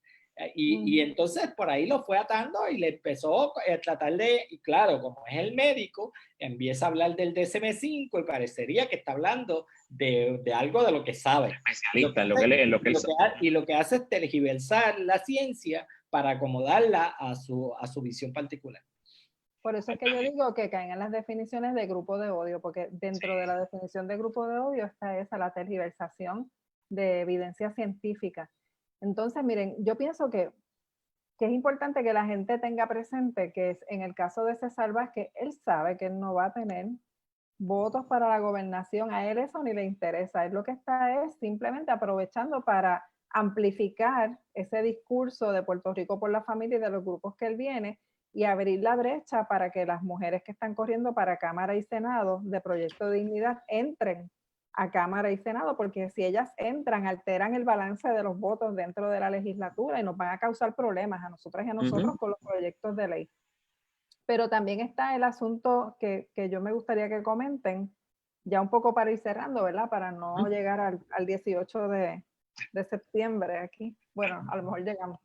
Y entonces por ahí lo fue atando y le empezó a tratar y claro, como es el médico, empieza a hablar del DSM-5 y parecería que está hablando de algo de lo que sabe. Especialista Y lo que hace es tergiversar la ciencia para acomodarla a su visión particular. Por eso es que yo digo que caen en las definiciones de grupo de odio, porque dentro de la definición de grupo de odio está la tergiversación de evidencia científica. Entonces, miren, yo pienso que es importante que la gente tenga presente que en el caso de César Vázquez, él sabe que él no va a tener votos para la gobernación, a él eso ni le interesa, él lo que está es simplemente aprovechando para amplificar ese discurso de Puerto Rico por la familia y de los grupos que él viene y abrir la brecha para que las mujeres que están corriendo para Cámara y Senado de Proyecto de Dignidad entren a Cámara y Senado, porque si ellas entran, alteran el balance de los votos dentro de la legislatura y nos van a causar problemas a nosotras y a nosotros con los proyectos de ley. Pero también está el asunto que yo me gustaría que comenten, ya un poco para ir cerrando, ¿verdad? Para no llegar al 18 de septiembre aquí. Bueno, a lo mejor llegamos.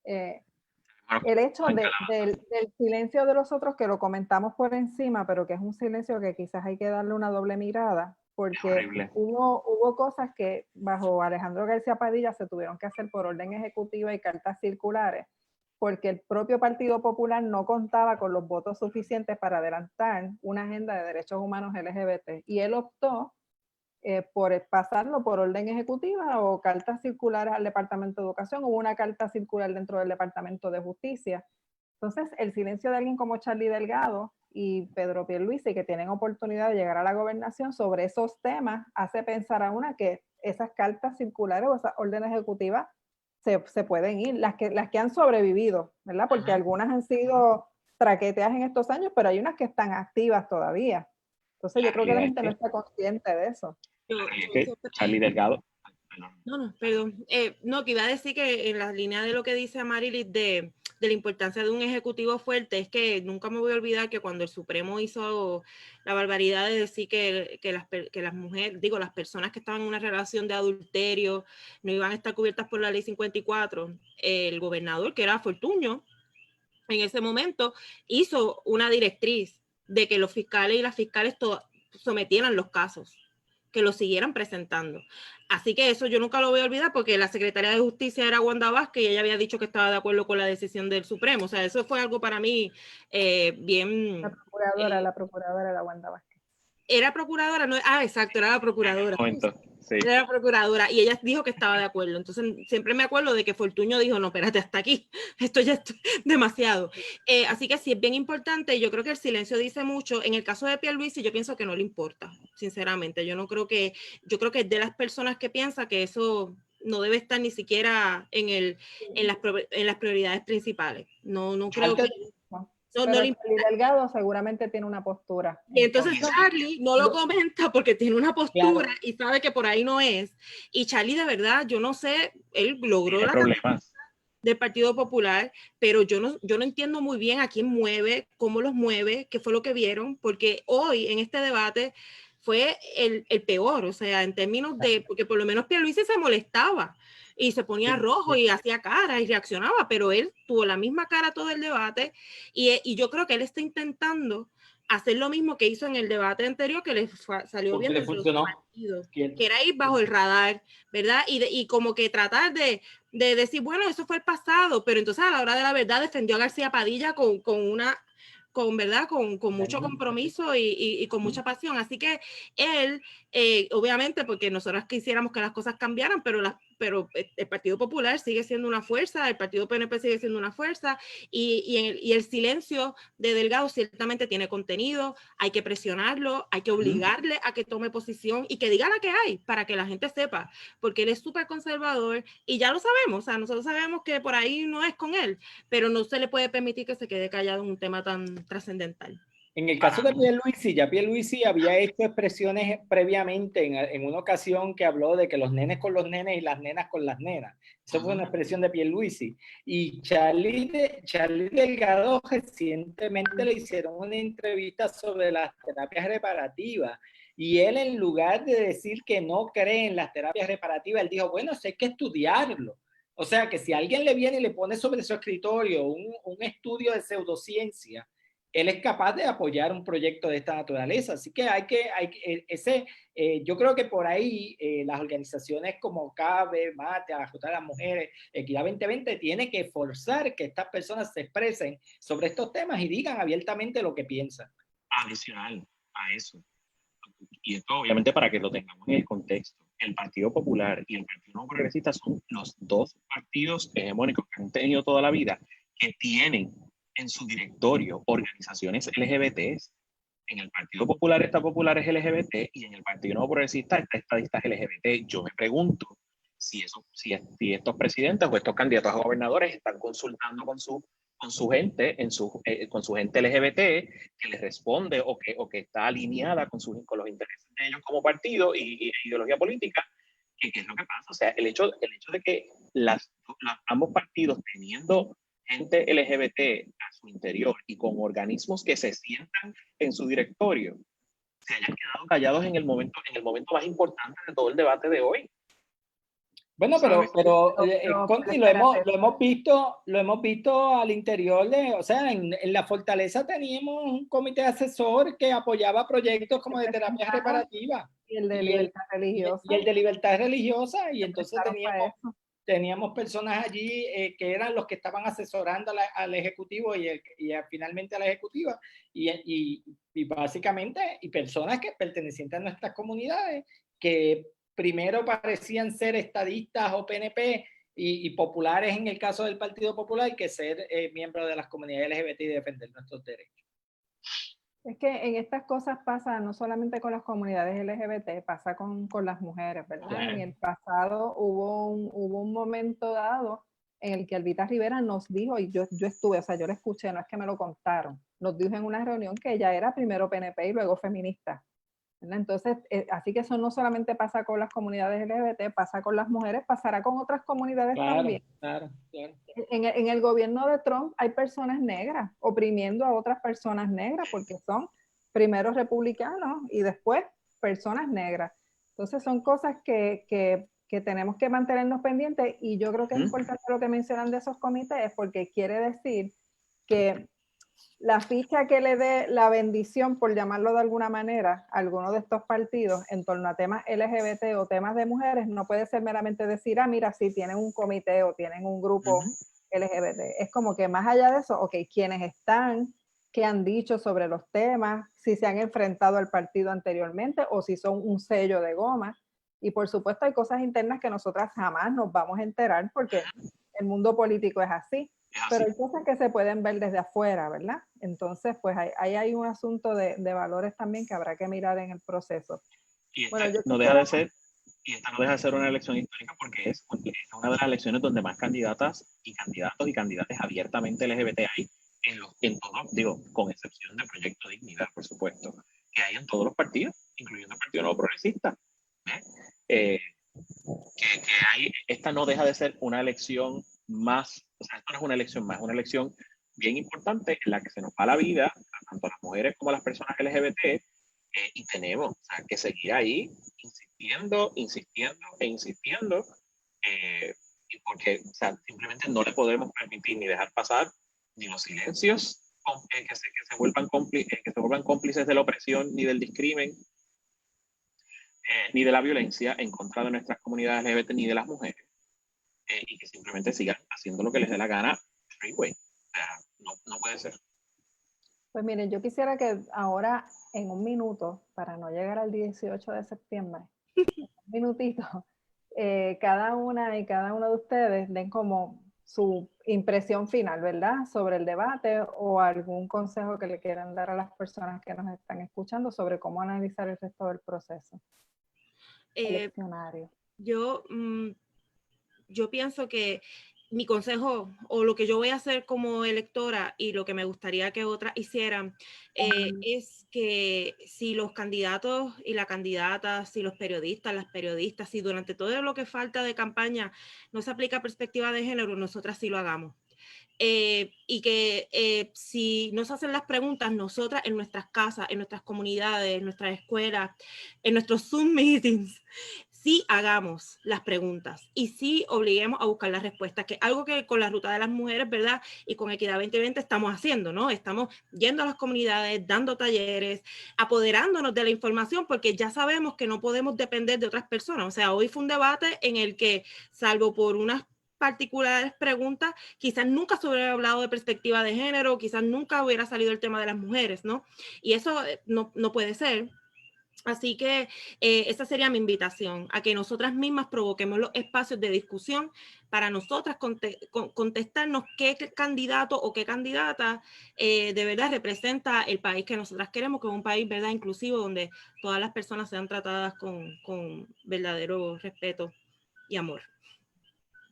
El hecho del silencio de los otros, que lo comentamos por encima, pero que es un silencio que quizás hay que darle una doble mirada, porque hubo cosas que bajo Alejandro García Padilla se tuvieron que hacer por orden ejecutiva y cartas circulares, porque el propio Partido Popular no contaba con los votos suficientes para adelantar una agenda de derechos humanos LGBT, y él optó por pasarlo por orden ejecutiva o cartas circulares al Departamento de Educación. Hubo una carta circular dentro del Departamento de Justicia. Entonces, el silencio de alguien como Charlie Delgado y Pedro Pierluisi, que tienen oportunidad de llegar a la gobernación sobre esos temas, hace pensar a una que esas cartas circulares o esas órdenes ejecutivas se pueden ir, las que han sobrevivido, ¿verdad? Porque algunas han sido traqueteadas en estos años, pero hay unas que están activas todavía. Entonces yo creo que la gente no está consciente de eso. Charlie Delgado. Perdón. No, que iba a decir que en la línea de lo que dice Amarilis de la importancia de un ejecutivo fuerte, es que nunca me voy a olvidar que cuando el Supremo hizo la barbaridad de decir que las mujeres, digo, las personas que estaban en una relación de adulterio no iban a estar cubiertas por la ley 54, el gobernador, que era Fortuño, en ese momento hizo una directriz de que los fiscales y las fiscales sometieran los casos, que los siguieran presentando. Así que eso yo nunca lo voy a olvidar, porque la secretaria de Justicia era Wanda Vázquez y ella había dicho que estaba de acuerdo con la decisión del Supremo. O sea, eso fue algo para mí bien... La procuradora era Wanda Vázquez. Era procuradora, no, exacto, era la procuradora. Sí. Era la procuradora y ella dijo que estaba de acuerdo. Entonces siempre me acuerdo de que Fortuño dijo, no, espérate, hasta aquí, esto ya es demasiado. Así que sí, es bien importante. Yo creo que el silencio dice mucho. En el caso de Pierluisi, yo pienso que no le importa, sinceramente. Yo creo que es de las personas que piensa que eso no debe estar ni siquiera en las prioridades principales. No creo que... No le Delgado seguramente tiene una postura. Y entonces Charlie no lo comenta porque tiene una postura y sabe que por ahí no es. Y Charlie, de verdad, yo no sé, él logró la problemas del Partido Popular, pero yo no entiendo muy bien a quién mueve, cómo los mueve, qué fue lo que vieron, porque hoy en este debate fue el peor, o sea, en términos de, porque por lo menos Pierluisi se molestaba y se ponía rojo y hacía cara y reaccionaba, pero él tuvo la misma cara todo el debate y yo creo que él está intentando hacer lo mismo que hizo en el debate anterior, que le salió bien de los partidos, que era ir bajo el radar, ¿verdad? Y como que tratar de decir, bueno, eso fue el pasado, pero entonces a la hora de la verdad defendió a García Padilla con mucho compromiso y con mucha pasión. Así que él, obviamente, porque nosotros quisiéramos que las cosas cambiaran, pero el Partido Popular sigue siendo una fuerza, el Partido PNP sigue siendo una fuerza, y el silencio de Delgado ciertamente tiene contenido, hay que presionarlo, hay que obligarle a que tome posición y que diga la que hay, para que la gente sepa, porque él es súper conservador, y ya lo sabemos, o sea, nosotros sabemos que por ahí no es con él, pero no se le puede permitir que se quede callado en un tema tan trascendental. En el caso de Pierluisi, ya Pierluisi había hecho expresiones previamente en una ocasión que habló de que los nenes con los nenes y las nenas con las nenas. Eso fue una expresión de Pierluisi. Y Charlie Delgado recientemente le hicieron una entrevista sobre las terapias reparativas. Y él, en lugar de decir que no cree en las terapias reparativas, él dijo, bueno, eso hay que estudiarlo. O sea, que si alguien le viene y le pone sobre su escritorio un estudio de pseudociencia, él es capaz de apoyar un proyecto de esta naturaleza. Así que yo creo que por ahí las organizaciones como CABE, MATE, la Ruta de las Mujeres, Equidad 2020, tiene que forzar que estas personas se expresen sobre estos temas y digan abiertamente lo que piensan. Adicional a eso, y esto obviamente para que lo tengamos en el contexto, el Partido Popular y el Partido Nuevo Progresista son los dos partidos hegemónicos que han tenido toda la vida, que tienen en su directorio organizaciones LGBTs. En el Partido Popular está Populares LGBT y en el Partido Nuevo Progresista está Estadistas LGBT. Yo me pregunto si estos presidentes o estos candidatos a gobernadores están consultando con su gente, con su gente LGBT que les responde o que está alineada con los intereses de ellos como partido y ideología política. ¿Qué es lo que pasa? O sea, el hecho de que ambos partidos teniendo gente LGBT a su interior y con organismos que se sientan en su directorio, se hayan quedado callados en el momento más importante de todo el debate de hoy. Bueno, Conti, lo espérate. hemos visto al interior o sea, en la Fortaleza teníamos un comité asesor que apoyaba proyectos como de terapia reparativa. Y el de libertad religiosa. Y el de libertad religiosa, y entonces Eso. teníamos personas allí que eran los que estaban asesorando al Ejecutivo y finalmente a la Ejecutiva, y básicamente, y personas que pertenecientes a nuestras comunidades, que primero parecían ser estadistas o PNP y populares en el caso del Partido Popular, que ser miembros de las comunidades LGBT y defender nuestros derechos. Es que en estas cosas pasa no solamente con las comunidades LGBT, pasa con las mujeres, ¿verdad? Claro. En el pasado hubo un momento dado en el que Albita Rivera nos dijo, y yo estuve, o sea, yo lo escuché, no es que me lo contaron, nos dijo en una reunión que ella era primero PNP y luego feminista, ¿verdad? Entonces, así que eso no solamente pasa con las comunidades LGBT, pasa con las mujeres, pasará con otras comunidades también. Claro. En el gobierno de Trump hay personas negras oprimiendo a otras personas negras porque son primero republicanos y después personas negras. Entonces son cosas que tenemos que mantenernos pendientes, y yo creo que es importante lo que mencionan de esos comités, porque quiere decir que la ficha que le dé la bendición, por llamarlo de alguna manera, a alguno de estos partidos en torno a temas LGBT o temas de mujeres, no puede ser meramente decir, mira, sí, tienen un comité o tienen un grupo LGBT. Es como que más allá de eso, ok, quienes están, qué han dicho sobre los temas, si se han enfrentado al partido anteriormente o si son un sello de goma. Y por supuesto hay cosas internas que nosotras jamás nos vamos a enterar porque el mundo político es así. Pero hay cosas que se pueden ver desde afuera, ¿verdad? Entonces, pues ahí hay un asunto de valores también que habrá que mirar en el proceso. Y esta no deja de ser una elección histórica porque es una de las elecciones donde más candidatas y candidatos y candidatas abiertamente LGBT hay en todos, digo, con excepción de Proyecto Dignidad, por supuesto, que hay en todos los partidos, incluyendo el Partido Nuevo Progresista. Esta no deja de ser una elección más, o sea, esto no es una elección más, es una elección bien importante en la que se nos va la vida, tanto a las mujeres como a las personas LGBT, y tenemos, o sea, que seguir ahí insistiendo, porque, o sea, simplemente no le podemos permitir ni dejar pasar ni los silencios que se vuelvan cómplices de la opresión ni del discrimen, ni de la violencia en contra de nuestras comunidades LGBT ni de las mujeres, y que simplemente sigan haciendo lo que les dé la gana freeway. O sea, no puede ser. Pues miren, yo quisiera que ahora en un minuto, para no llegar al 18 de septiembre, un minutito, cada una y cada uno de ustedes den como su impresión final, ¿verdad? Sobre el debate o algún consejo que le quieran dar a las personas que nos están escuchando sobre cómo analizar el resto del proceso eleccionario. Yo pienso que mi consejo o lo que yo voy a hacer como electora y lo que me gustaría que otras hicieran es que si los candidatos y las candidatas, si los periodistas, las periodistas, si durante todo lo que falta de campaña no se aplica perspectiva de género, nosotras sí lo hagamos. Y que si nos hacen las preguntas, nosotras en nuestras casas, en nuestras comunidades, en nuestras escuelas, en nuestros Zoom meetings, sí hagamos las preguntas y sí obliguemos a buscar las respuestas, que es algo que con la Ruta de las Mujeres, ¿verdad? Y con Equidad 2020 estamos haciendo, ¿no? Estamos yendo a las comunidades, dando talleres, apoderándonos de la información, porque ya sabemos que no podemos depender de otras personas. O sea, hoy fue un debate en el que, salvo por unas particulares preguntas, quizás nunca se hubiera hablado de perspectiva de género, quizás nunca hubiera salido el tema de las mujeres, ¿no? Y eso no puede ser. Así que esa sería mi invitación, a que nosotras mismas provoquemos los espacios de discusión para nosotras contestarnos qué candidato o qué candidata de verdad representa el país que nosotras queremos, que es un país, ¿verdad?, inclusivo, donde todas las personas sean tratadas con verdadero respeto y amor.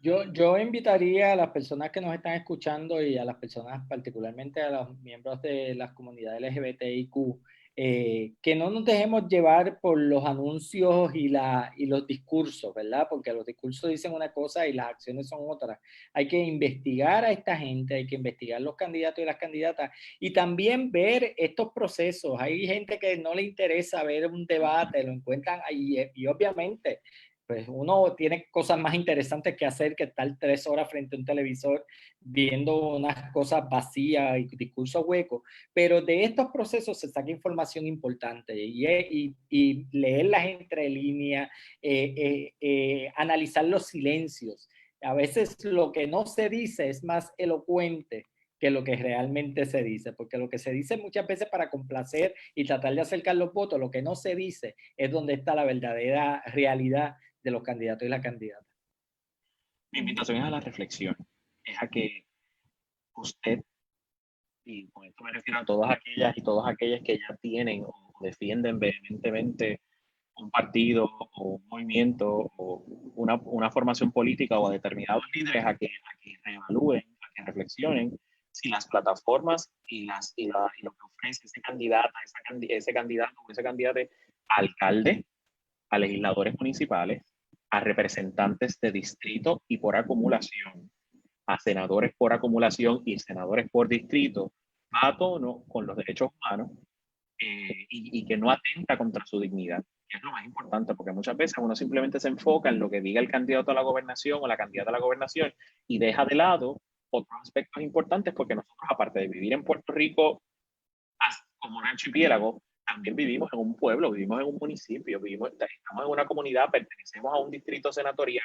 Yo invitaría a las personas que nos están escuchando y a las personas, particularmente a los miembros de las comunidades LGBTIQ, que no nos dejemos llevar por los anuncios y los discursos, ¿verdad? Porque los discursos dicen una cosa y las acciones son otras. Hay que investigar a esta gente, hay que investigar los candidatos y las candidatas y también ver estos procesos. Hay gente que no le interesa ver un debate, lo encuentran ahí y obviamente pues uno tiene cosas más interesantes que hacer que estar 3 horas frente a un televisor viendo unas cosas vacías y discursos huecos, pero de estos procesos se saca información importante y leer las entre líneas, analizar los silencios. A veces lo que no se dice es más elocuente que lo que realmente se dice, porque lo que se dice muchas veces para complacer y tratar de acercar los votos, lo que no se dice es donde está la verdadera realidad de los candidatos y las candidatas. Mi invitación es a la reflexión, es a que usted, y con esto me refiero a todas aquellas y todos aquellos que ya tienen o defienden vehementemente un partido o un movimiento o una formación política o a determinados líderes a que reevalúen, a que reflexionen si las plataformas y lo que ofrece ese candidato o ese candidato a alcalde, a legisladores municipales, a representantes de distrito y por acumulación, a senadores por acumulación y senadores por distrito, va a tono con los derechos humanos y que no atenta contra su dignidad, que es lo más importante, porque muchas veces uno simplemente se enfoca en lo que diga el candidato a la gobernación o la candidata a la gobernación y deja de lado otros aspectos importantes, porque nosotros, aparte de vivir en Puerto Rico como un archipiélago, también vivimos en un pueblo, vivimos en un municipio, estamos en una comunidad, pertenecemos a un distrito senatorial,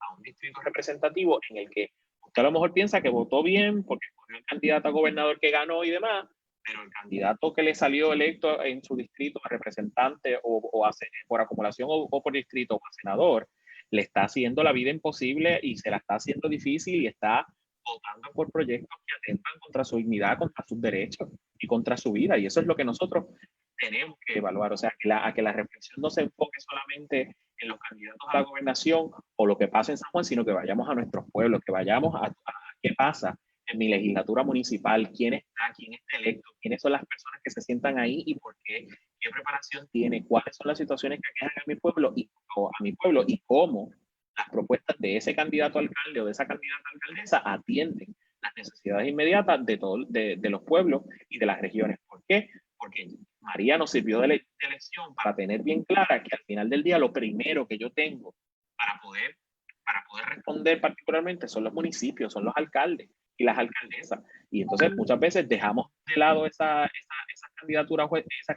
a un distrito representativo en el que usted a lo mejor piensa que votó bien porque fue el candidato a gobernador que ganó y demás, pero el candidato que le salió electo en su distrito a representante por acumulación o por distrito o a senador, le está haciendo la vida imposible y se la está haciendo difícil y está votando por proyectos que atentan contra su dignidad, contra sus derechos y contra su vida. Y eso es lo que nosotros tenemos que evaluar. O sea, que la reflexión no se enfoque solamente en los candidatos a la gobernación o lo que pasa en San Juan, sino que vayamos a nuestros pueblos, que vayamos a qué pasa en mi legislatura municipal, quién está electo, quiénes son las personas que se sientan ahí y por qué, qué preparación tiene, cuáles son las situaciones que aquejan a mi pueblo y cómo las propuestas de ese candidato alcalde o de esa candidata alcaldesa atienden las necesidades inmediatas de los pueblos y de las regiones. ¿Por qué? Porque María nos sirvió de elección para tener bien clara que al final del día lo primero que yo tengo para poder responder particularmente son los municipios, son los alcaldes y las alcaldesas. Y entonces muchas veces dejamos de lado esas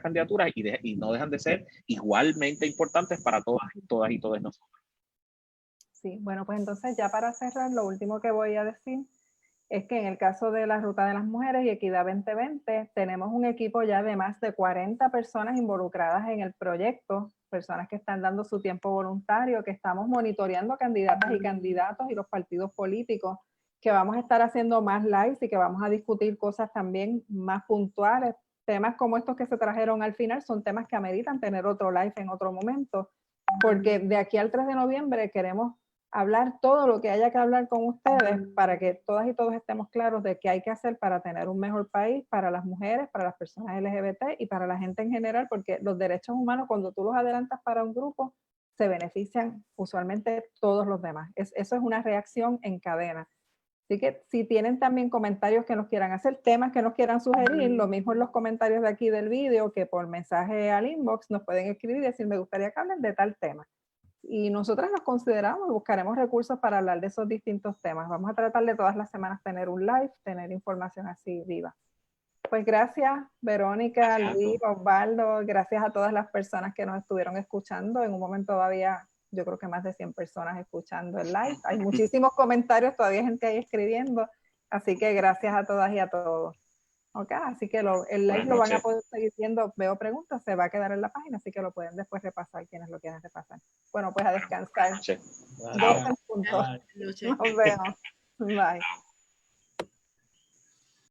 candidaturas y no dejan de ser igualmente importantes para todas y todos nosotros. Sí, bueno, pues entonces ya para cerrar, lo último que voy a decir es que en el caso de la Ruta de las Mujeres y Equidad 2020, tenemos un equipo ya de más de 40 personas involucradas en el proyecto, personas que están dando su tiempo voluntario, que estamos monitoreando candidatas y candidatos y los partidos políticos, que vamos a estar haciendo más lives y que vamos a discutir cosas también más puntuales. Temas como estos que se trajeron al final son temas que ameritan tener otro live en otro momento, porque de aquí al 3 de noviembre queremos hablar todo lo que haya que hablar con ustedes para que todas y todos estemos claros de qué hay que hacer para tener un mejor país para las mujeres, para las personas LGBT y para la gente en general, porque los derechos humanos, cuando tú los adelantas para un grupo, se benefician usualmente todos los demás. Eso es una reacción en cadena. Así que si tienen también comentarios que nos quieran hacer, temas que nos quieran sugerir, lo mismo en los comentarios de aquí del vídeo que por mensaje al inbox nos pueden escribir y decir, me gustaría que hablen de tal tema. Y nosotras nos consideramos y buscaremos recursos para hablar de esos distintos temas. Vamos a tratar de todas las semanas tener un live, tener información así viva. Pues gracias, Verónica, Luis, Osvaldo, gracias a todas las personas que nos estuvieron escuchando. En un momento todavía, yo creo que más de 100 personas escuchando el live. Hay muchísimos comentarios, todavía hay gente ahí escribiendo. Así que gracias a todas y a todos. Okay, así que el live lo van a poder seguir viendo. Veo preguntas, se va a quedar en la página, así que lo pueden después repasar quienes lo quieren repasar. Bueno, pues a descansar. 12 puntos. Nos vemos. Bye.